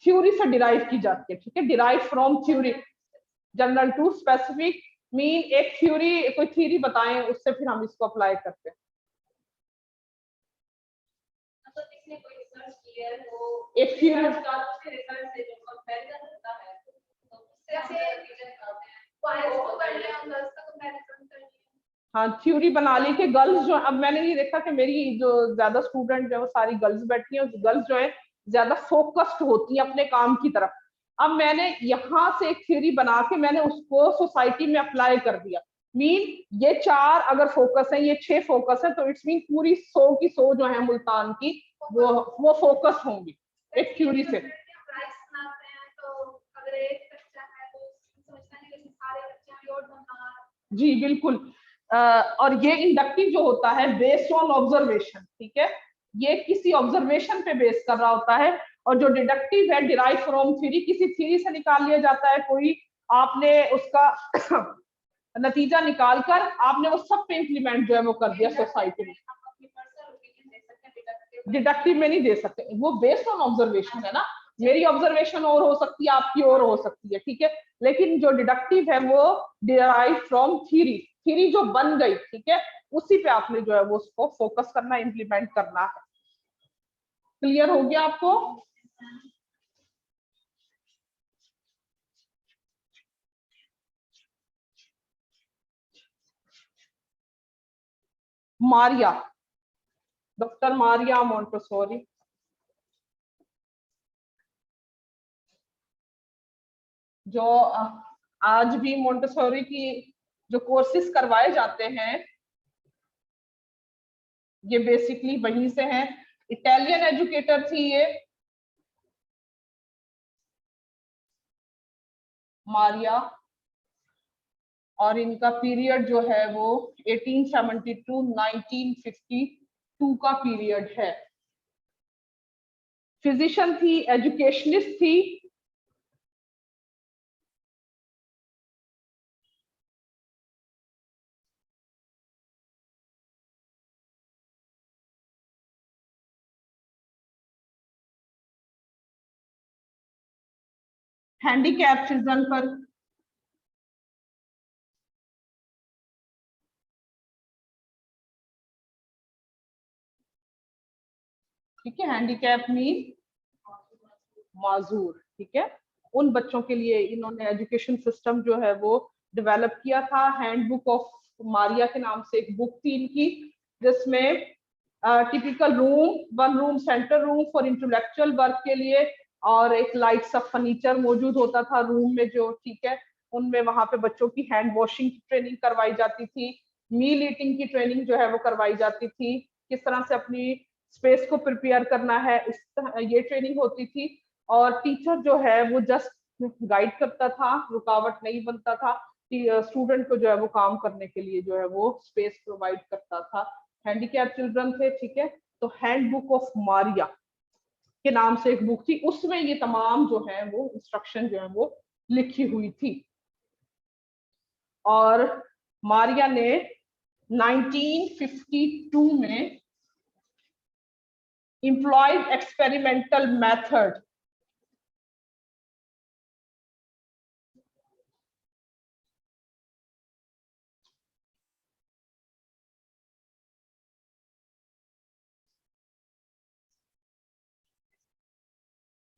थ्योरी से डिराइव की जाती है, ठीक है, derive from theory. General to specific mean एक थ्योरी, कोई थ्योरी बताएं, उससे फिर हम इसको अप्लाई करते हैं। एक थ्योरी, हाँ थ्योरी बना ली कि गर्ल्स जो, अब मैंने ये देखा कि मेरी जो ज्यादा स्टूडेंट है वो सारी गर्ल्स बैठी हैं, गर्ल्स जो है ज्यादा फोकस्ड होती हैं अपने काम की तरफ। अब मैंने यहाँ से एक थ्योरी बना के मैंने उसको सोसाइटी में अप्लाई कर दिया। मीन ये 4 अगर फोकस है, ये 6 फोकस है, तो इट्स मीन पूरी 100 की 100 जो है मुल्तान की वो फोकस होंगी एक थ्योरी से। जी बिल्कुल। और ये इंडक्टिव जो होता है बेस्ड ऑन ऑब्जर्वेशन, ठीक है, ये किसी ऑब्जर्वेशन पे बेस कर रहा होता है। और जो डिडक्टिव है डिराइव फ्रॉम थ्योरी, किसी थ्योरी से निकाल लिया जाता है कोई आपने उसका नतीजा निकालकर आपने वो सब पे इम्प्लीमेंट जो है वो कर दिया सोसाइटी में। डिडक्टिव में नहीं दे सकते, वो बेस्ड ऑन ऑब्जर्वेशन है ना, मेरी ऑब्जर्वेशन और हो सकती है, आपकी और हो सकती है, ठीक है, लेकिन जो डिडक्टिव है वो डिराइव फ्रॉम थ्योरी, थ्योरी जो बन गई, ठीक है, उसी पे आपने जो है वो उसको फोकस करना, इम्प्लीमेंट करना है। क्लियर हो गया आपको? मारिया, डॉक्टर मारिया मोंटेसोरी, जो आज भी मोंटेसोरी की जो कोर्सेज करवाए जाते हैं ये बेसिकली वहीं से हैं। इटालियन एजुकेटर थी ये मारिया, और इनका पीरियड जो है वो 1872-1952 का पीरियड है। फिजिशियन थी, एजुकेशनिस्ट थी, हैंडीकैप चिल्ड्रन पर ठीक है, हैंडीकैप मीन माजूर, ठीक है, उन बच्चों के लिए इन्होंने एजुकेशन सिस्टम जो है वो डेवलप किया था। हैंडबुक ऑफ मारिया के नाम से एक बुक थी इनकी, जिसमें typical room, one room centre room for intellectual work के लिए, और एक लाइट सा फर्नीचर मौजूद होता था रूम में जो, ठीक है, उनमें वहां पे बच्चों की हैंड वॉशिंग की ट्रेनिंग करवाई जाती थी, मील ईटिंग की ट्रेनिंग जो है वो करवाई जाती थी, किस तरह से अपनी स्पेस को प्रिपेयर करना है, ये ट्रेनिंग होती थी। और टीचर जो है वो जस्ट गाइड करता था, रुकावट नहीं बनता था, स्टूडेंट को जो है वो काम करने के लिए जो है वो स्पेस प्रोवाइड करता था। हैंडीकैप चिल्ड्रन थे, ठीक है, तो हैंडबुक ऑफ मारिया के नाम से एक बुक थी, उसमें ये तमाम जो है वो इंस्ट्रक्शन जो है वो लिखी हुई थी। और मारिया ने 1952 में employed experimental method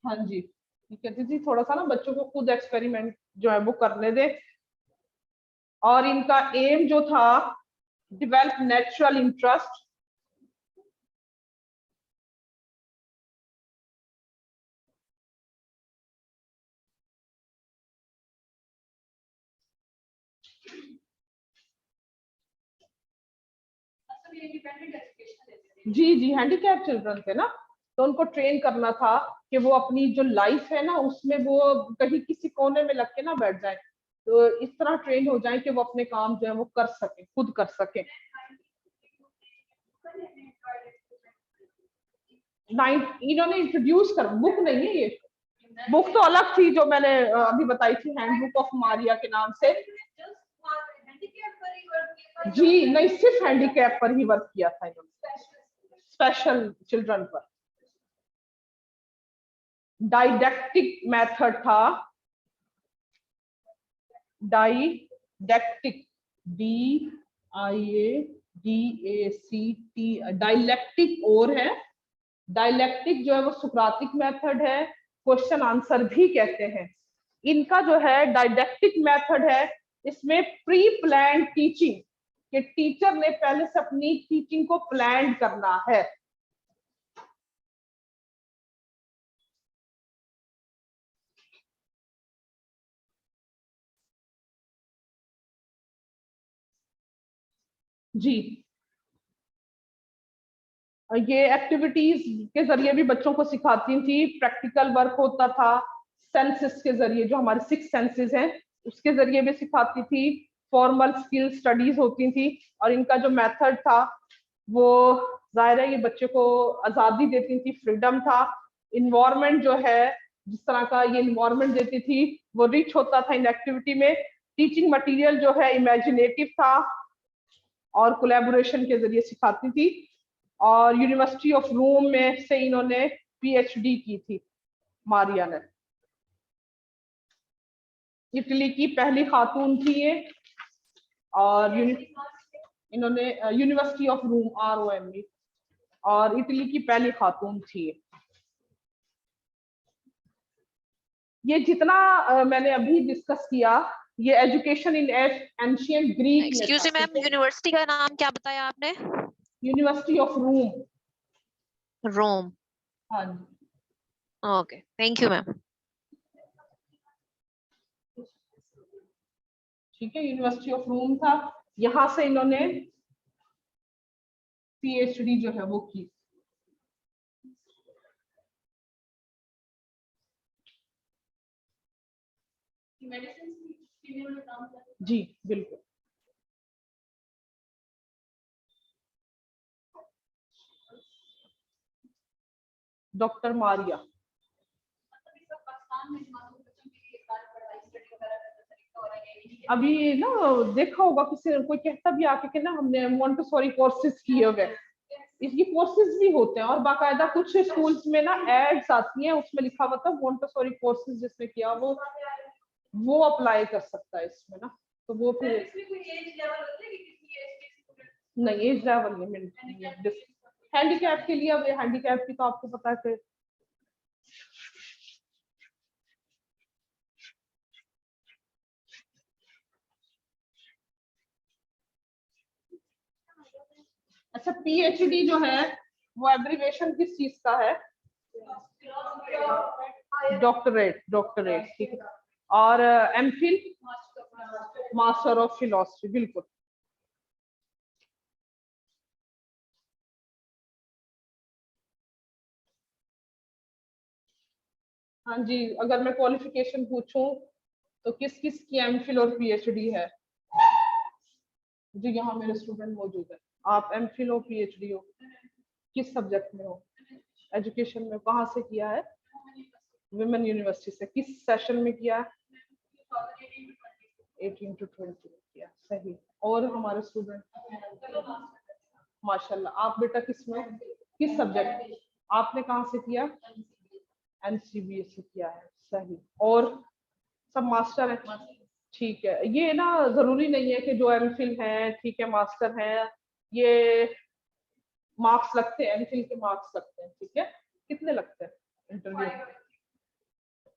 हाँ जी, ठीक है दीदी, थोड़ा सा ना बच्चों को खुद एक्सपेरिमेंट जो है वो करने दे। और इनका एम जो था, डेवलप नेचुरल इंटरेस्ट, जी जी, हैंडीकैप चिल्ड्रन थे ना, तो उनको ट्रेन करना था कि वो अपनी जो लाइफ है ना उसमें वो कहीं किसी कोने में लग के ना बैठ जाए, तो इस तरह ट्रेन हो जाए कि वो अपने काम जो है वो कर सके, खुद कर सके। इन्होंने इंट्रोड्यूस कर, बुक नहीं है ये, बुक तो अलग थी जो मैंने अभी बताई थी, हैंडबुक ऑफ मारिया के नाम से। जी नहीं, सिर्फ हैंडीकैप पर ही वर्क किया था इन्होंने, स्पेशल चिल्ड्रन पर। डाइडेक्टिक मेथड था, डाइडेक्टिक, DIADACT, डाइलेक्टिक और है, डाइलेक्टिक जो है वो सुक्रातिक मेथड है, क्वेश्चन आंसर भी कहते हैं। इनका जो है डाइडेक्टिक मेथड है, इसमें प्री प्लान टीचिंग, कि टीचर ने पहले से अपनी टीचिंग को प्लान करना है। जी, ये एक्टिविटीज के जरिए भी बच्चों को सिखाती थी, प्रैक्टिकल वर्क होता था, सेंसेस के जरिए, जो हमारे 6 सेंसेस हैं उसके जरिए भी सिखाती थी, फॉर्मल स्किल स्टडीज होती थी। और इनका जो मेथड था वो जाहिर है ये बच्चे को आजादी देती थी, फ्रीडम था। इन्वायरमेंट जो है जिस तरह का ये इन्वायरमेंट देती थी वो रिच होता था इन एक्टिविटी में। टीचिंग मटेरियल जो है इमेजिनेटिव था और कोलैबोरेशन के जरिए सिखाती थी। और यूनिवर्सिटी ऑफ रोम में से इन्होंने पीएचडी की थी मारिया ने। इटली की पहली खातून थी ये। और इन्होंने यूनिवर्सिटी ऑफ रोम ROME और इटली की पहली खातून थी। ये जितना मैंने अभी डिस्कस किया ये एजुकेशन इन एंशिएंट ग्रीक में। एक्सक्यूज मी मैम, यूनिवर्सिटी का नाम क्या बताया आपने? University of Rome. रोम। हाँ जी। Okay, thank you ma'am. ठीक है, यूनिवर्सिटी ऑफ रोम था, यहाँ से इन्होंने पीएचडी जो है वो की। जी बिल्कुल। डॉक्टर मारिया। अभी ना देखा होगा किसी कोई कहता भी आके कि ना हमने मोंटेसोरी कोर्सेज किए हुए, इसकी कोर्सेज भी होते हैं और बाकायदा कुछ स्कूल्स में ना एड्स आती हैं उसमें लिखा हुआ था मोंटेसोरी कोर्सेज जिसने किया वो अप्लाई कर सकता है इसमें ना। तो वो फिर नहीं, एज लेवल नहीं। हैंडीकैप के लिए, अब हैंडीकैप की तो आपको पता है। अच्छा, पीएचडी जो है वो एब्रिविएशन किस चीज का है? डॉक्टरेट। डॉक्टरेट, ठीक है। और एमफिल मास्टर ऑफ फिलोसफी। बिल्कुल। हाँ जी, अगर मैं क्वालिफिकेशन पूछूं तो किस किस की एमफिल और पीएचडी है? जी यहाँ मेरे स्टूडेंट मौजूद है। आप एमफिल हो, पीएचडी हो, किस सब्जेक्ट में हो? एजुकेशन में। कहाँ से किया है? विमेन यूनिवर्सिटी से। किस सेशन में किया है? 18 to 20 किया। सही। और हमारे स्टूडेंट? माशाल्लाह। आप बेटा किस में, किस सब्जेक्ट? आपने कहाँ से किया? NCBS से किया है। सही। और सब मास्टर है? ठीक है। ये ना जरूरी नहीं है कि जो एमफिल है, ठीक है, मास्टर है, ये मार्क्स लगते हैं, एमफिल के मार्क्स लगते हैं। ठीक है, कितने लगते हैं इंटरव्यू?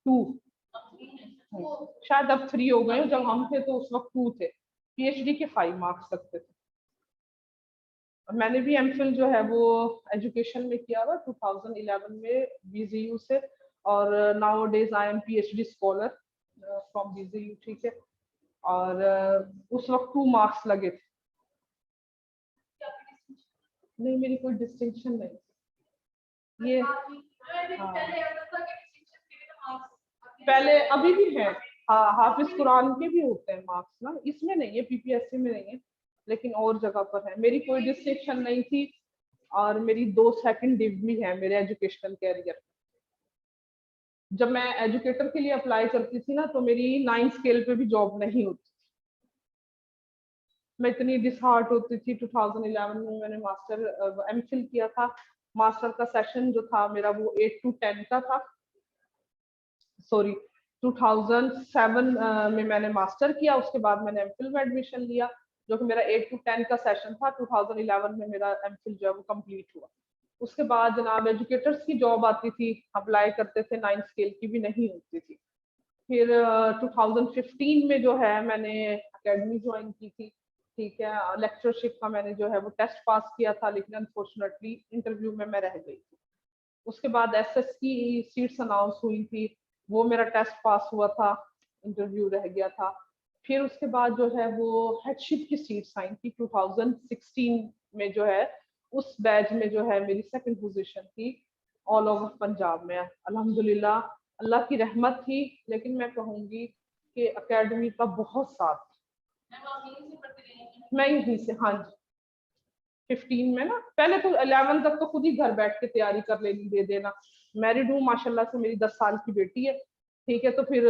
2। शायद अब 3 हो गए, जब हम थे तो उस वक्त 2 थे। पीएचडी के 5 मार्क्स लगते थे। और मैंने भी एमफिल जो है वो एजुकेशन में किया हुआ 2011 में BZU से। और now days I am PhD scholar from BZU। ठीक है। और उस वक्त 2 मार्क्स लगे थे। नहीं, मेरी कोई डिस्टिंक्शन नहीं। ये हाँ, पहले अभी भी है। हाँ, हाफिज कुरान के भी होते हैं मार्क्स ना, इसमें नहीं है, PPSC में नहीं है, लेकिन और जगह पर है। मेरी कोई डिस्टिंक्शन नहीं थी और मेरी 2 सेकंड डिव भी है मेरे एजुकेशनल कैरियर। जब मैं एजुकेटर के लिए अप्लाई करती थी ना तो मेरी 9 स्केल पे भी जॉब नहीं होती। मैं इतनी डिसहार्ट होती थी। 2011 में मैंने मास्टर एमफिल किया था। मास्टर का सेशन जो था मेरा वो 8 to 10 का था। सॉरी, 2007 में मैंने मास्टर किया, उसके बाद मैंने एमफिल में एडमिशन लिया, जो कि मेरा 8 to 10 का सेशन था। 2011 में मेरा एमफिल जो है वो कंप्लीट हुआ। उसके बाद जनाब एजुकेटर्स की जॉब आती थी, अप्लाई करते थे, 9 स्केल की भी नहीं होती थी। फिर 2015 में जो है मैंने एकेडमी ज्वाइन की थी। ठीक है, लेक्चरशिप का मैंने जो है वो टेस्ट पास किया था, लेकिन अनफॉर्चुनेटली इंटरव्यू में मैं रह गई थी। उसके बाद SS की सीट्स अनाउंस हुई थी, वो मेरा टेस्ट पास हुआ था, इंटरव्यू रह गया था। फिर उसके बाद जो है वो हेडशिप की सीट्स आई थी 2016 में, जो है उस बैच में जो है मेरी 2nd पोजीशन थी ऑल ओवर पंजाब में। अल्हम्दुलिल्लाह, अल्लाह की रहमत थी, लेकिन मैं कहूँगी कि एकेडमी का बहुत साथ। मैं यहीं से, हाँ जी, 15 में ना, पहले तो 11 तक तो खुद ही घर बैठ के तैयारी कर लेनी, दे देना, मैरिड हूँ माशाल्लाह से, मेरी 10 साल की बेटी है, ठीक है। तो फिर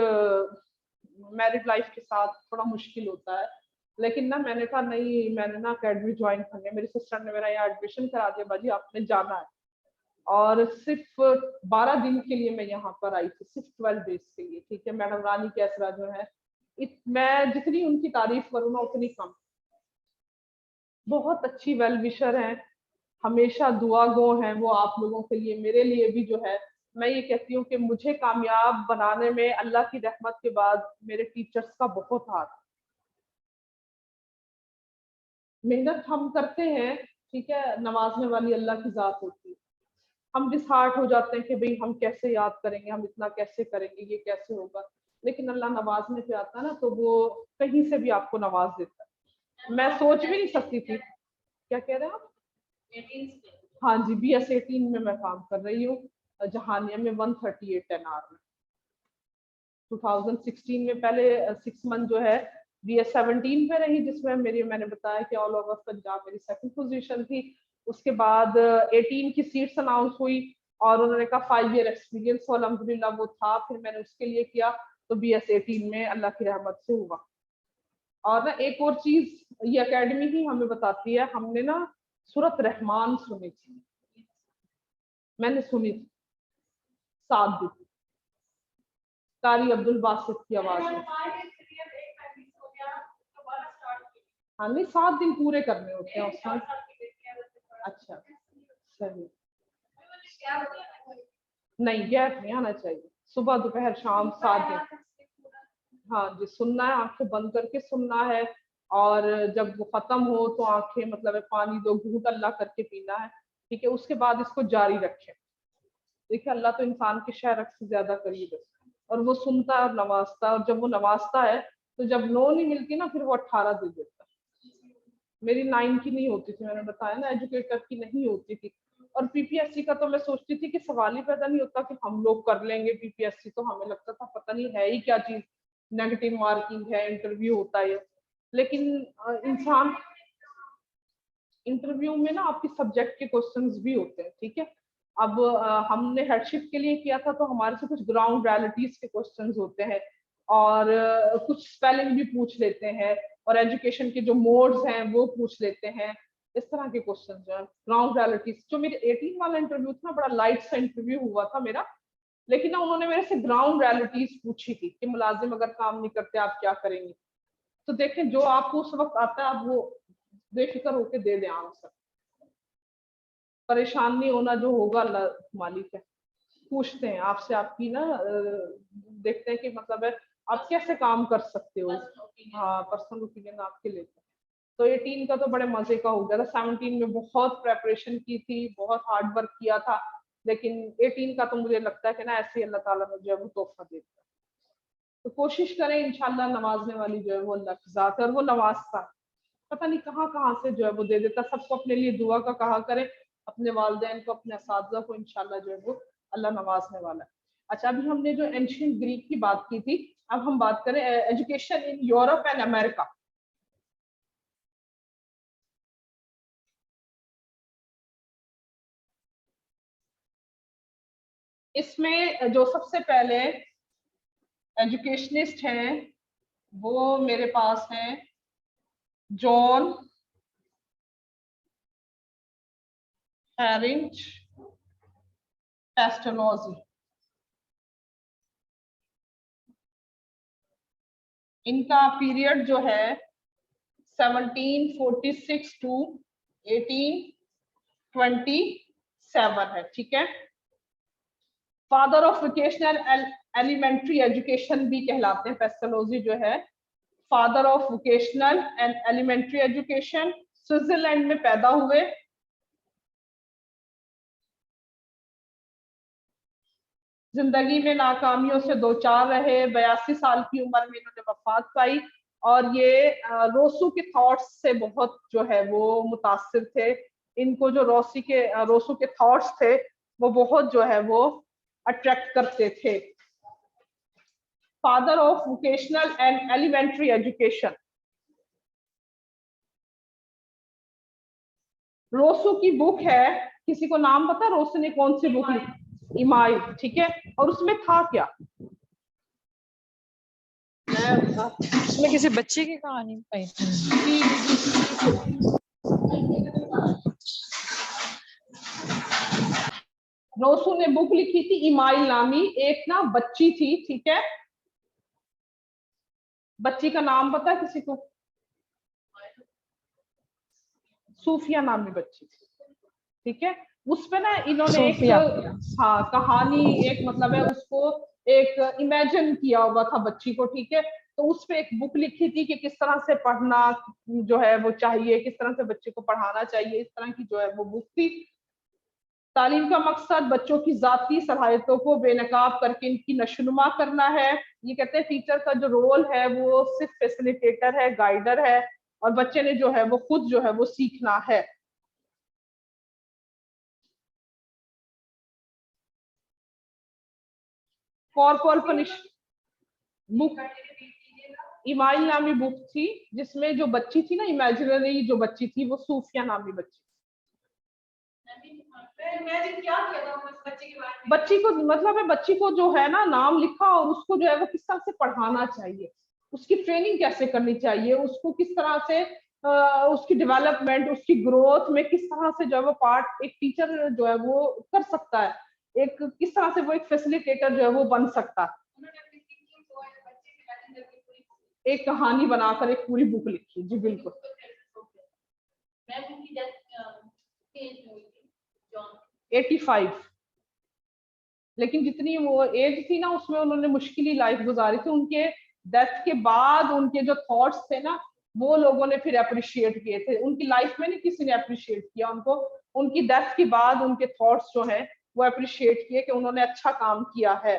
मैरिड लाइफ के साथ थोड़ा मुश्किल होता है, लेकिन ना मैंने कहा नहीं, मैंने ना अकेडमी ज्वाइन करनी है। मेरी सिस्टर ने मेरा यहाँ एडमिशन करा दिया, बाजी आपने जाना है। और सिर्फ 12 दिन के लिए मैं यहाँ पर आई थी, सिर्फ 12 डेज के लिए, ठीक है। मैडम रानी कैसरा जो है, मैं जितनी उनकी तारीफ करूँ ना उतनी कम। बहुत अच्छी वेल विशर है, हमेशा दुआ गो है वो आप लोगों के लिए, मेरे लिए भी जो है। मैं ये कहती हूँ कि मुझे कामयाब बनाने में अल्लाह की रहमत के बाद मेरे टीचर्स का बहुत हाथ। मेहनत हम करते हैं, ठीक है, नवाजने वाली अल्लाह की जात होती है। हम डिसहार्ट हो जाते हैं कि भाई हम कैसे याद करेंगे, हम इतना कैसे करेंगे, ये कैसे होगा। लेकिन अल्लाह नवाजने पे आता है ना, तो वो कहीं से भी आपको नवाज देता है। मैं सोच भी नहीं सकती थी। क्या कह रहे हैं आप? 18 हाँ जी, BS 18 में मैं काम कर रही हूँ, जहानिया में 138 NR में। 2016 में पहले 6 मंथ जो है BS 17 पे रही, जिसमें मैंने बताया कि ऑल ओवर पंजाब मेरी सेकंड पोजीशन थी। उसके बाद 18 की सीट्स अनाउंस हुई और उन्होंने कहा 5 ईयर एक्सपीरियंस, तो अल्हम्दुलिल्लाह वो था। फिर मैंने उसके लिए किया, तो BS 18 में अल्लाह की रहमत से हुआ। और ना एक और चीज ये एकेडमी ही हमें बताती है, हमने ना सूरत रहमान सुनी थी, मैंने सुनी थी 7 दिन, कारी अब्दुल बासित की आवाज में। हाँ नहीं, 7 दिन पूरे करने होते हैं उसमें। अच्छा सही, नहीं गैप नहीं आना चाहिए, सुबह दोपहर शाम 7 दिन। हाँ जी, सुनना है, आंखें बंद करके सुनना है, और जब वो खत्म हो तो आंखें मतलब पानी 2 घूंट अल्लाह करके पीना है, ठीक है। उसके बाद इसको जारी रखें। देखिए अल्लाह तो इंसान के शायरक से ज्यादा करीब है, और वो सुनता है और नवाजता है, और जब वो नवाजता है तो जब 9 नहीं मिलती ना, फिर वो 18 दे देता है। मेरी 9 की नहीं होती थी, मैंने बताया ना, एजुकेटर की नहीं होती थी। और PPSC का तो मैं सोचती थी कि सवाल ही पैदा नहीं होता कि हम लोग कर लेंगे PPSC, तो हमें लगता था पता नहीं है ही क्या चीज, नेगेटिव मार्किंग है, इंटरव्यू होता है। लेकिन इंसान इंटरव्यू में ना आपके सब्जेक्ट के क्वेश्चंस भी होते हैं, ठीक है। अब हमने हेडशिप के लिए किया था, तो हमारे से कुछ ग्राउंड रियलिटीज के क्वेश्चंस होते हैं, और कुछ स्पेलिंग भी पूछ लेते हैं, और एजुकेशन के जो मोड्स हैं वो पूछ लेते हैं। इस तरह के क्वेश्चन जो है ग्राउंड रियलिटीज। जो मेरे 18 वाला इंटरव्यू था ना, बड़ा लाइट सा इंटरव्यू हुआ था मेरा, लेकिन ना उन्होंने मेरे से ग्राउंड रियलिटीज पूछी थी कि मुलाजिम अगर काम नहीं करते आप क्या करेंगे। तो देखें, जो आपको उस वक्त आता है आप वो बेफिक्र होके दे दें आंसर, परेशान नहीं होना, जो होगा अल्लाह मालिक है। पूछते हैं आपसे, आपकी ना देखते हैं कि मतलब है आप कैसे काम कर सकते हो। हाँ, पर्सनल ओपिनियन आपके लेते हैं। तो 18 का तो बड़े मजे का हो गया था। 17 में बहुत प्रेपरेशन की थी, बहुत हार्ड वर्क किया था, लेकिन 18 का तो मुझे लगता है कि ना ऐसे ही अल्लाह ताला मुझे वो तोहफा देता है। तो कोशिश करें, इंशाल्लाह नवाजने वाली जो है वो अल्लाह की जात है, और वो नवाजता है, पता नहीं कहाँ कहाँ से जो है वो दे देता। सबको अपने लिए दुआ का कहा करें, अपने वालिदैन को, अपने असातिज़ा को, इंशाल्लाह जो है वो अल्लाह नवाजने वाला है। अच्छा, अभी हमने जो एंशिएंट ग्रीक की बात की थी, अब हम बात करें education in Europe and America. इसमें जो सबसे पहले एजुकेशनिस्ट हैं वो मेरे पास हैं जॉन हैरिंज पेस्टोलॉजी। इनका पीरियड जो है 1746 टू 1827 है, ठीक है। Father of vocational elementary education भी कहलाते हैं पेस्टोलॉजी जो है, father of vocational and elementary education. Switzerland में पैदा हुए, जिंदगी में नाकामियों से दो चार रहे, 82 साल की उम्र में इन्होंने वफात पाई। और ये रोसू के थॉट्स से बहुत जो है वो मुतासिर थे। इनको जो रोसू के थॉट्स थे वो बहुत जो है वो अट्रैक्ट करते थे। Father of vocational and elementary education. Rousseau की बुक है, किसी को नाम पता रोसू ने कौन सी बुक लिखी? इमाइल, ठीक है। और उसमें था क्या? उसमें किसी बच्चे की कहानी बताई थी। रोसू ने बुक लिखी थी इमाइल नामी, एक ना बच्ची थी, ठीक है। बच्ची का नाम पता है किसी को? सूफिया नामी बच्ची थी, ठीक है। उस पे ना इन्होंने एक हाँ कहानी, एक मतलब है उसको एक इमेजिन किया हुआ था बच्ची को, ठीक है। तो उस पे एक बुक लिखी थी कि किस तरह से पढ़ना जो है वो चाहिए, किस तरह से बच्चे को पढ़ाना चाहिए, इस तरह की जो है वो बुक थी। तालीम का मकसद बच्चों की जाती सलाहियतों को बेनकाब करके इनकी नशोनुमा करना है। ये कहते हैं टीचर का जो रोल है वो सिर्फ फैसिलिटेटर है, गाइडर है, और बच्चे ने जो है वो खुद जो है वो सीखना है। कॉर्पोरल पनिश बुक इमाइल नामी बुक थी, जिसमें जो बच्ची थी ना, इमेजिनरी जो बच्ची थी, वो सूफिया नामी बच्ची। बच्ची को मतलब है, बच्ची को जो है ना नाम लिखा और उसको जो है वो किस तरह से पढ़ाना चाहिए, उसकी ट्रेनिंग कैसे करनी चाहिए, उसको किस तरह से उसकी डेवलपमेंट, उसकी ग्रोथ में किस तरह से जो है वो पार्ट एक टीचर जो है वो कर सकता है, एक किस तरह से वो एक फैसिलिटेटर जो है वो बन सकता है। एक कहानी बनाकर एक पूरी बुक लिखी। जी बिल्कुल। 85, लेकिन जितनी वो एज थी ना उसमें उन्होंने मुश्किल लाइफ गुजारी थी। उनके डेथ के बाद उनके जो थॉट्स थे ना वो लोगों ने फिर अप्रिशिएट किए थे। उनकी लाइफ में नहीं किसी ने अप्रिशिएट किया उनको, उनकी डेथ के बाद उनके थॉट्स जो है वो अप्रिशिएट किए कि उन्होंने अच्छा काम किया है।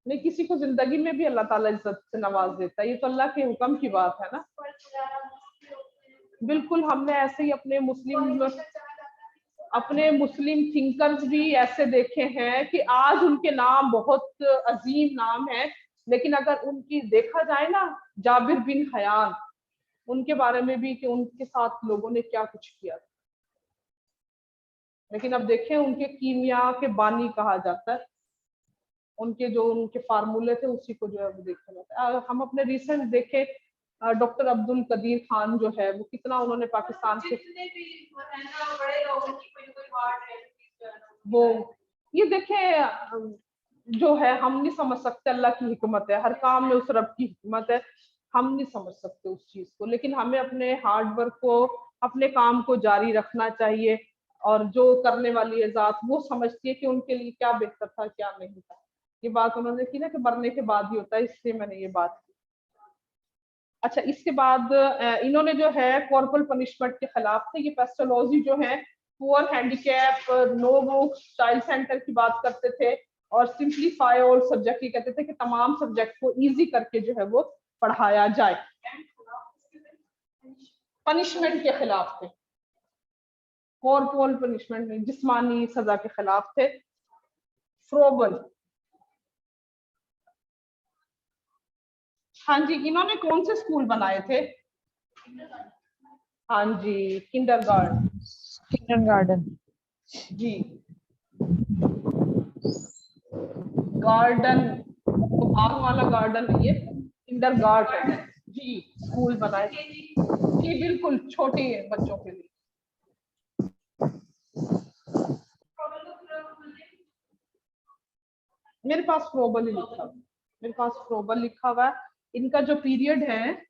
नहीं, किसी को जिंदगी में भी अल्लाह ताला इज्जत से नवाज देता है, ये तो अल्लाह के हुक्म की बात है ना। बिल्कुल, हमने ऐसे ही अपने मुस्लिम थिंकर्स भी ऐसे देखे हैं कि आज उनके नाम बहुत अजीम नाम है, लेकिन अगर उनकी देखा जाए ना, जाबिर बिन हयान, उनके बारे में भी कि उनके साथ लोगों ने क्या कुछ किया, लेकिन अब देखें उनके कीमिया के बानी कहा जाता है, उनके जो उनके फार्मूले थे उसी को जो है वो देखा जाता है। हम अपने रिसेंट देखे डॉक्टर अब्दुल कदीर खान जो है वो कितना उन्होंने पाकिस्तान के वो ये देखें जो है, हम नहीं समझ सकते, अल्लाह की हिकमत है, हर काम में उस रब की हिकमत है, हम नहीं समझ सकते उस चीज को, लेकिन हमें अपने हार्ड वर्क को, अपने काम को जारी रखना चाहिए। और जो करने वाली है जात वो समझती है कि उनके लिए क्या बेहतर था क्या नहीं था। ये बात उन्होंने की ना कि मरने के बाद ही होता है, इसलिए मैंने ये बात की। अच्छा, इसके बाद इन्होंने जो है कॉर्पोरल पनिशमेंट के खिलाफ थे। ये पेस्टोलॉजी जो है poor, handicap, no books, child centre की बात करते थे, और सिंप्लीफाई ऑल सब्जेक्ट, ये कहते थे कि तमाम सब्जेक्ट को इजी करके जो है वो पढ़ाया जाए। पनिशमेंट के खिलाफ थे, कॉर्पोरल पनिशमेंट में जिस्मानी सजा के खिलाफ थे। फ्रोबल, हाँ जी, इन्होंने कौन से स्कूल बनाए थे? हाँ जी, किंडरगार्टन जी, गार्डन तो बाग वाला गार्डन नहीं है, किंडरगार्टन जी स्कूल बनाए जी, बिल्कुल छोटे बच्चों के लिए। मेरे पास फ्रोबल ही लिखा हुआ, मेरे पास फ्रोबल लिखा हुआ है। इनका जो पीरियड है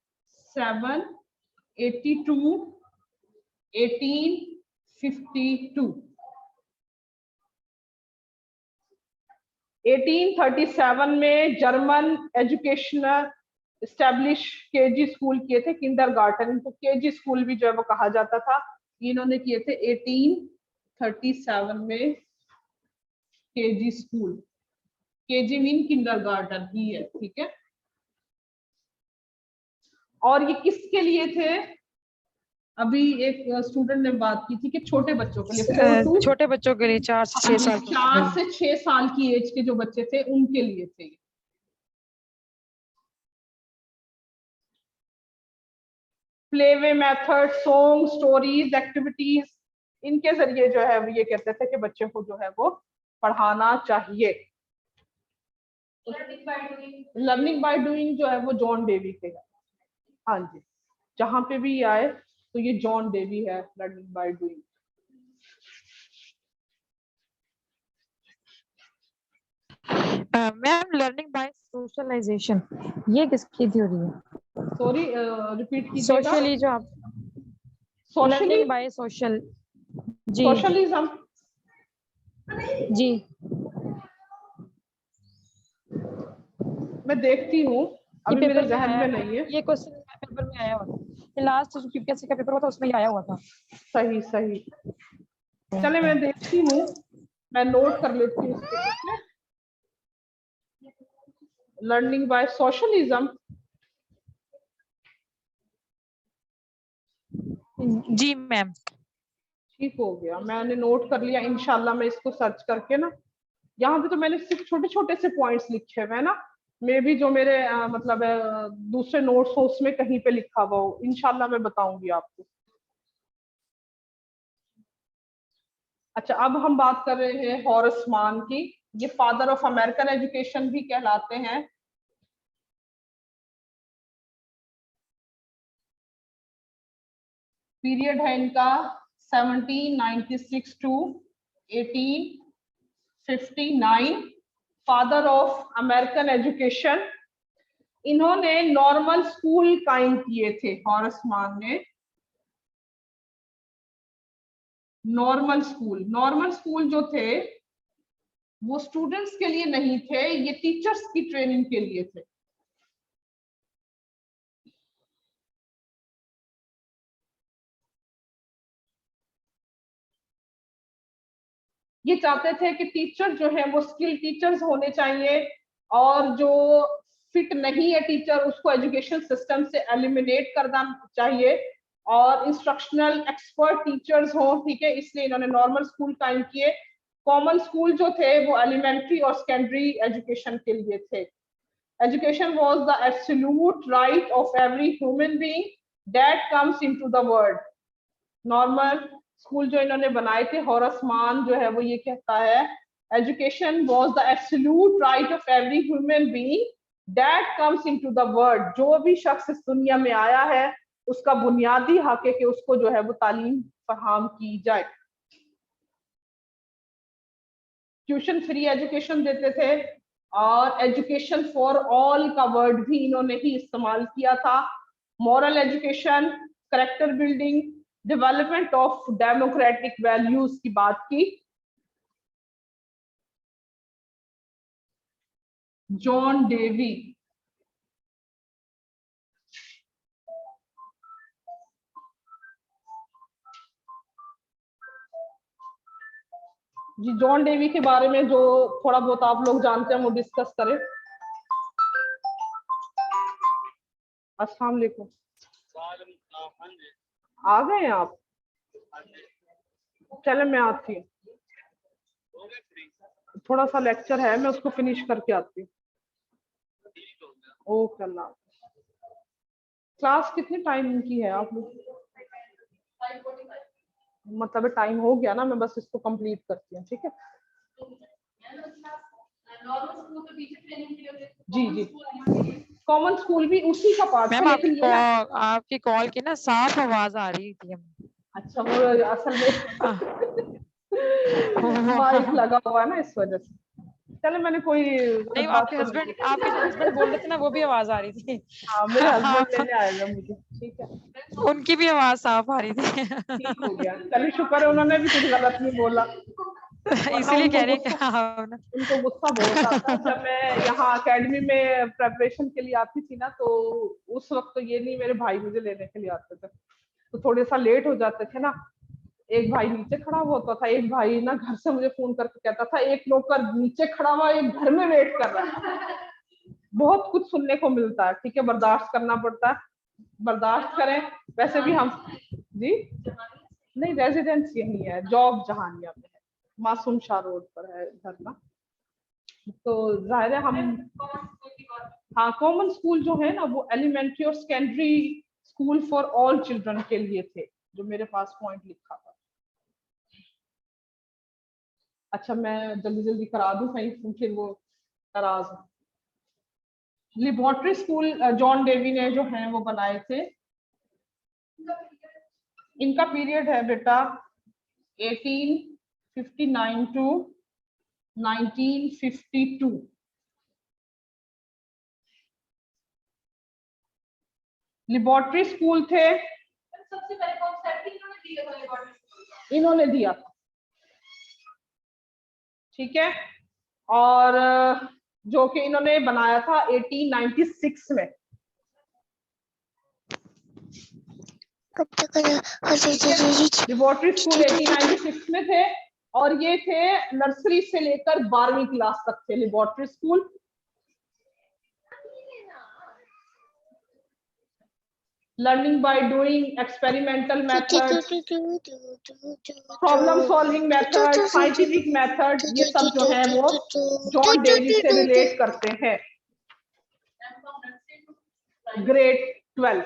782 1852, 1837 में German educational establish KG school किए थे, किंडरगार्टन, इनको केजी स्कूल भी जो है वो कहा जाता था। इन्होंने किए थे 1837 में KG school, KG mean kindergarten ही है, ठीक है। और ये किसके लिए थे? अभी एक स्टूडेंट ने बात की थी कि छोटे बच्चों के लिए, छोटे बच्चों के लिए 4 से 6 साल 4 से 6 साल की एज के जो बच्चे थे उनके लिए थे। Playway method, song, stories, activities, इनके जरिए जो है वो ये कहते थे कि बच्चे को जो है वो पढ़ाना चाहिए। लर्निंग बाय डूइंग जो है वो जॉन डेवी के है। हाँ जी, जहां पे भी आए तो ये जॉन डेवी है, learning by doing. Ma'am learning by socialisation ये किसकी थ्योरी है? सॉरी, रिपीट कीजिएगा। सोशली जो आप सोशली, लर्निंग बाय सोशल जी सोशलिज्म। जी मैं देखती हूँ, ये अभी मेरे पेपर में जहन आया में है, नहीं है। ये क्वेश्चन पेपर में आया हुआ था, लास्ट जो यूपीएससी का पेपर हुआ था उसमें ये आया हुआ था। सही सही, चले मैं देखती हूँ, मैं नोट कर लेती हूँ इसको कुछ में। लर्निंग बाय सोशलिज्म, जी मैम। ठीक हो गया, मैंने नोट कर लिया। इंशाल्लाह मैं इसको सर्च करके ना, यहाँ पे तो मैंने सिर्फ छोटे छोटे से पॉइंट्स लिखे हुए हैं ना, मे भी जो मेरे मतलब दूसरे नोट्स हो उसमें कहीं पे लिखा हुआ हो, इंशाल्लाह मैं बताऊंगी आपको। अच्छा, अब हम बात कर रहे हैं हॉरेस मान की। ये फादर ऑफ अमेरिकन एजुकेशन भी कहलाते हैं। पीरियड है इनका 1796 to 1859। Father of American education. इन्होंने नॉर्मल स्कूल कायम किए थे, हॉरेस मान ने। नॉर्मल स्कूल जो थे वो स्टूडेंट्स के लिए नहीं थे, ये टीचर्स की ट्रेनिंग के लिए थे। ये चाहते थे कि टीचर जो है वो स्किल टीचर्स होने चाहिए, और जो फिट नहीं है टीचर उसको एजुकेशन सिस्टम से एलिमिनेट करना चाहिए, और इंस्ट्रक्शनल एक्सपर्ट टीचर्स हो, ठीक है। इसलिए इन्होंने नॉर्मल स्कूल कायम किए। कॉमन स्कूल जो थे वो एलिमेंट्री और सेकेंडरी एजुकेशन के लिए थे। Education was the absolute right of every human being that comes into the world. Normal school जो इन्होंने बनाए थे, हॉरेस मान जो है वो ये कहता है, education was the absolute right of every human being that comes into the world. जो भी शख्स इस दुनिया में आया है उसका बुनियादी हक है कि उसको जो है वो तालीम फराहम की जाए। ट्यूशन फ्री एजुकेशन देते थे, और एजुकेशन फॉर ऑल का वर्ड भी इन्होंने ही इस्तेमाल किया था। Moral education, character building, development of democratic values की बात की। जॉन डेवी, जी जॉन डेवी के बारे में जो थोड़ा बहुत आप लोग जानते हैं वो डिस्कस करें। अस्सलाम वालेकुम, आ गए हैं आप? चले मैं आती हूँ, थोड़ा सा लेक्चर है, मैं उसको फिनिश करके आती हूँ। ओके, अल्लाह। क्लास कितने टाइम की है आप लोग? मतलब टाइम हो गया ना, मैं बस इसको कंप्लीट करती हूँ, ठीक है। जी जी, कॉमन स्कूल भी उसी का पार्ट है, लेकिन ये ना आपकी कॉल की ना साफ आवाज आ रही थी। अच्छा, वो असल में माइक लगा हुआ है ना, इस वजह से। चले, मैंने कोई नहीं, आपके जो हस्बैंड बोल रहे थे ना वो भी आवाज आ रही थी। हाँ, मेरे हस्बैंड लेने आएगा मुझे, ठीक है। उनकी भी आवाज साफ आ रही थी। ठीक हो गया, चलिए शुक्र है उन्होंने भी कुछ गलत नहीं बोला। इसीलिए कह रहे हैं उनको गुस्सा बहुत आता है। जब मैं यहाँ एकेडमी में प्रेपरेशन के लिए आती थी ना, तो उस वक्त तो ये नहीं, मेरे भाई मुझे लेने के लिए आते थे, तो थोड़े सा लेट हो जाते थे ना। एक भाई नीचे खड़ा हुआ होता था, एक भाई ना घर से मुझे फोन करके कहता था एक नौकर नीचे खड़ा हुआ, एक घर में वेट कर रहा है। बहुत कुछ सुनने को मिलता है, ठीक है, बर्दाश्त करना पड़ता है, बर्दाश्त करें। वैसे भी हम जी नहीं, रेजिडेंस यही है, जॉब जहानिया में है, मासूम शाह रोड पर है घर ना। तो जाहिर है हम, हाँ, कॉमन स्कूल जो है ना वो एलिमेंट्री और secondary school for all children के लिए थे, जो मेरे पास पॉइंट लिखा था। अच्छा मैं जल्दी जल्दी करा दूं कहीं फिर वो नाराज हो। लिबॉर्टरी स्कूल जॉन डेवी ने जो है वो बनाए थे। इनका पीरियड है बेटा 1859 टू 1952। लिबॉर्टरी स्कूल थे, सबसे पहले कॉन्सेप्ट इन्होंने दिया था, ठीक है, और जो कि इन्होंने बनाया था 1896 में। लिबॉर्टरी स्कूल 1896 में थे और ये थे नर्सरी से लेकर 12वीं क्लास तक थे laboratory school. Learning by doing, experimental method, problem solving method, scientific method, ये सब जो है वो जॉन डेवी से रिलेट करते हैं। ग्रेड 12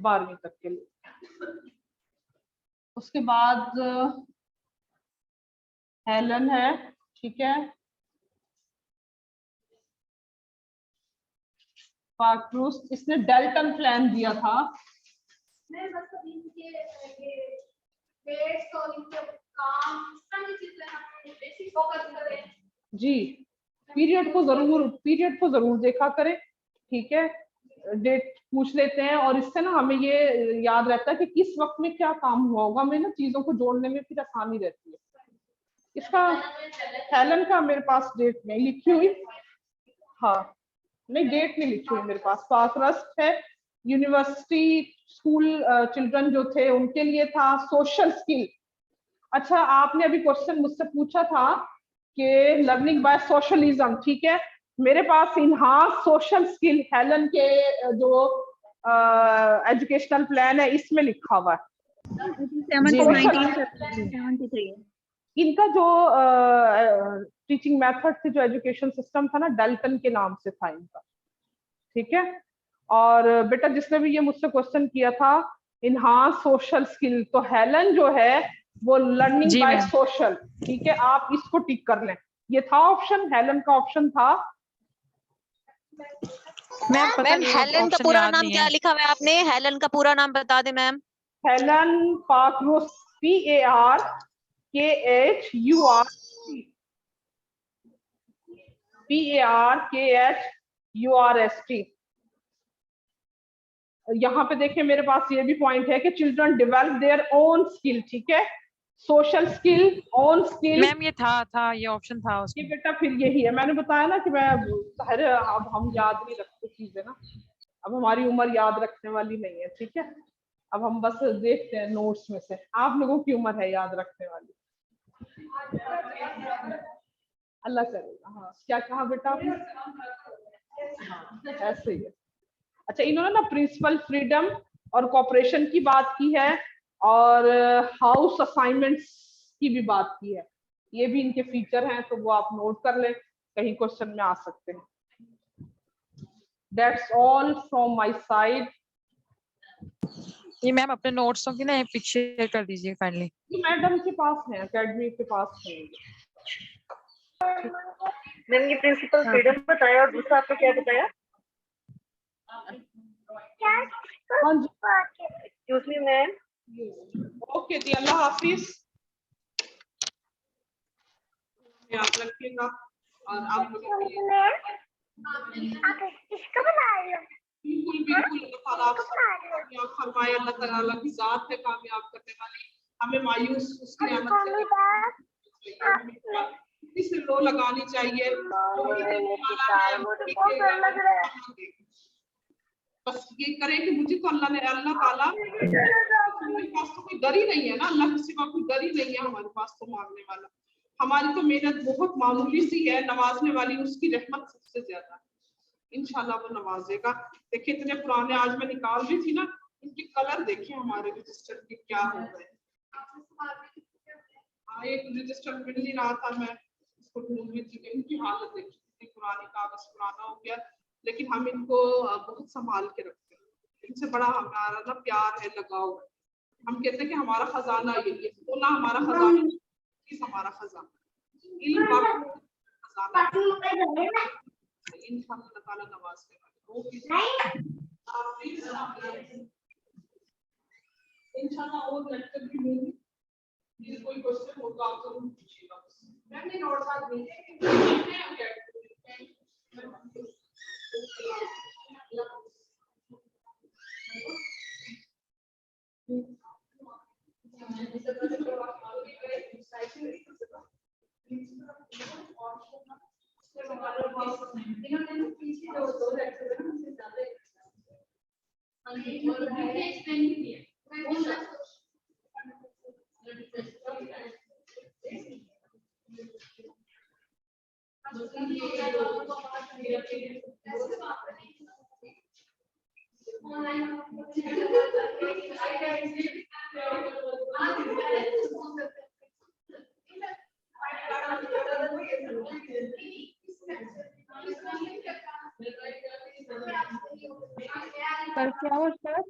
12वीं तक के लिए। उसके बाद हेलन है, ठीक है, पार्क्रूस, इसने डेल्टन प्लान दिया था। जी पीरियड को जरूर देखा करें, ठीक है, डेट पूछ लेते हैं और इससे ना हमें ये याद रहता है कि किस वक्त में क्या काम हुआ होगा, हमें ना चीजों को जोड़ने में फिर आसानी रहती है। इसका हेलन का मेरे पास डेट नहीं लिखी हुई, हाँ नहीं डेट नहीं लिखी हुई मेरे पास। पार्क्हर्स्ट है, यूनिवर्सिटी स्कूल चिल्ड्रन जो थे उनके लिए था। सोशल स्किल, अच्छा आपने अभी क्वेश्चन मुझसे पूछा था कि लर्निंग बाय सोशलिज्म, ठीक है, मेरे पास इनहांस सोशल स्किल हेलन के जो एजुकेशनल प्लान है इसमें लिखा हुआ है। इनका जो टीचिंग मेथड थे, जो एजुकेशन सिस्टम था ना, डेल्टन के नाम से था इनका, ठीक है। और बेटा जिसने भी ये मुझसे क्वेश्चन किया था इनहांस सोशल स्किल, तो हेलन जो है वो लर्निंग बाय सोशल, ठीक है, आप इसको टिक कर लें। ये था ऑप्शन, हेलन का ऑप्शन था। मैम हेलन का पूरा नाम क्या लिखा हुआ है आपने? हेलन का पूरा नाम बता दें मैम। Helen पार्क्हर्स्ट, PARKHURST। यहाँ पे देखिए मेरे पास ये भी पॉइंट है कि children develop their own skill, ठीक है, social skill, own skill. Ma'am ये ये ऑप्शन था उसमें। ये बेटा फिर यही है, मैंने बताया ना कि मैं अब हम याद नहीं रखते चीजें ना, अब हमारी उम्र याद रखने वाली नहीं है, ठीक है, अब हम बस देखते हैं नोट्स में से, आप लोगों की उम्र है याद रखने वाली, अल्लाह करेगा। हाँ क्या कहा बेटा आपने? हाँ ऐसे ही है। अच्छा इन्होंने ना प्रिंसिपल फ्रीडम और कॉपरेशन की बात की है और हाउस असाइनमेंट्स की भी बात की है, ये भी इनके फीचर हैं, तो वो आप नोट कर लें, कहीं क्वेश्चन में आ सकते हैं। That's all from my side. ये मैम अपने नोट्सों की ना पिक शेयर कर दीजिए काइंडली। ये मैडम के पास है, एकेडमी के पास है। मैम ये प्रिंसिपल फ्रीडम बताया और दूसरा आपने क्या बताया? हाँ जी एक्सक्यूज मी मैम। ओके जी, अल्लाह हाफिज, याद रखिएगा। और आप बिल्कुल बिल्कुल फरमाए, अल्लाह ताला की जात है कामयाब करने वाली, हमें मायूस उसकी नेमत से लो लगानी चाहिए। बस ये करें कि मुझे तो अल्लाह ताला, हमारे पास तो कोई डर ही नहीं है ना, अल्लाह के सिवा कोई डर ही नहीं है हमारे पास तो मांगने वाला। हमारी तो मेहनत बहुत मामूली सी है, नवाजने वाली उसकी रहमत सबसे ज्यादा, इंशाल्लाह वो नवाजेगा। देखिए इतने पुराने आज मैं निकाल रही थी ना, इनके कलर देखिए हमारे रजिस्टर के क्या हो गए। एक रजिस्टर मिल नहीं रहा था, मैं इसको ढूंढ रही थी, इनकी हालत देखिए, पुरानी कागज पुराना हो गया, लेकिन हम इनको बहुत संभाल के रखते हैं। इनसे बड़ा हमारा ना प्यार है, लगाव है। हम कहते हैं कि हमारा खजाना यही है, तो ना हमारा खजाना, किस हमारा खजाना इल्म खजाना। इंशाअल्लाह ताला नमाज के बाद इंशाअल्लाह और लेक्चर भी होंगे। यदि कोई क्वेश्चन हो तो आप जरूर पूछिएगा। मैंने नोट साथ भेजे कि सर क्या हुआ सर?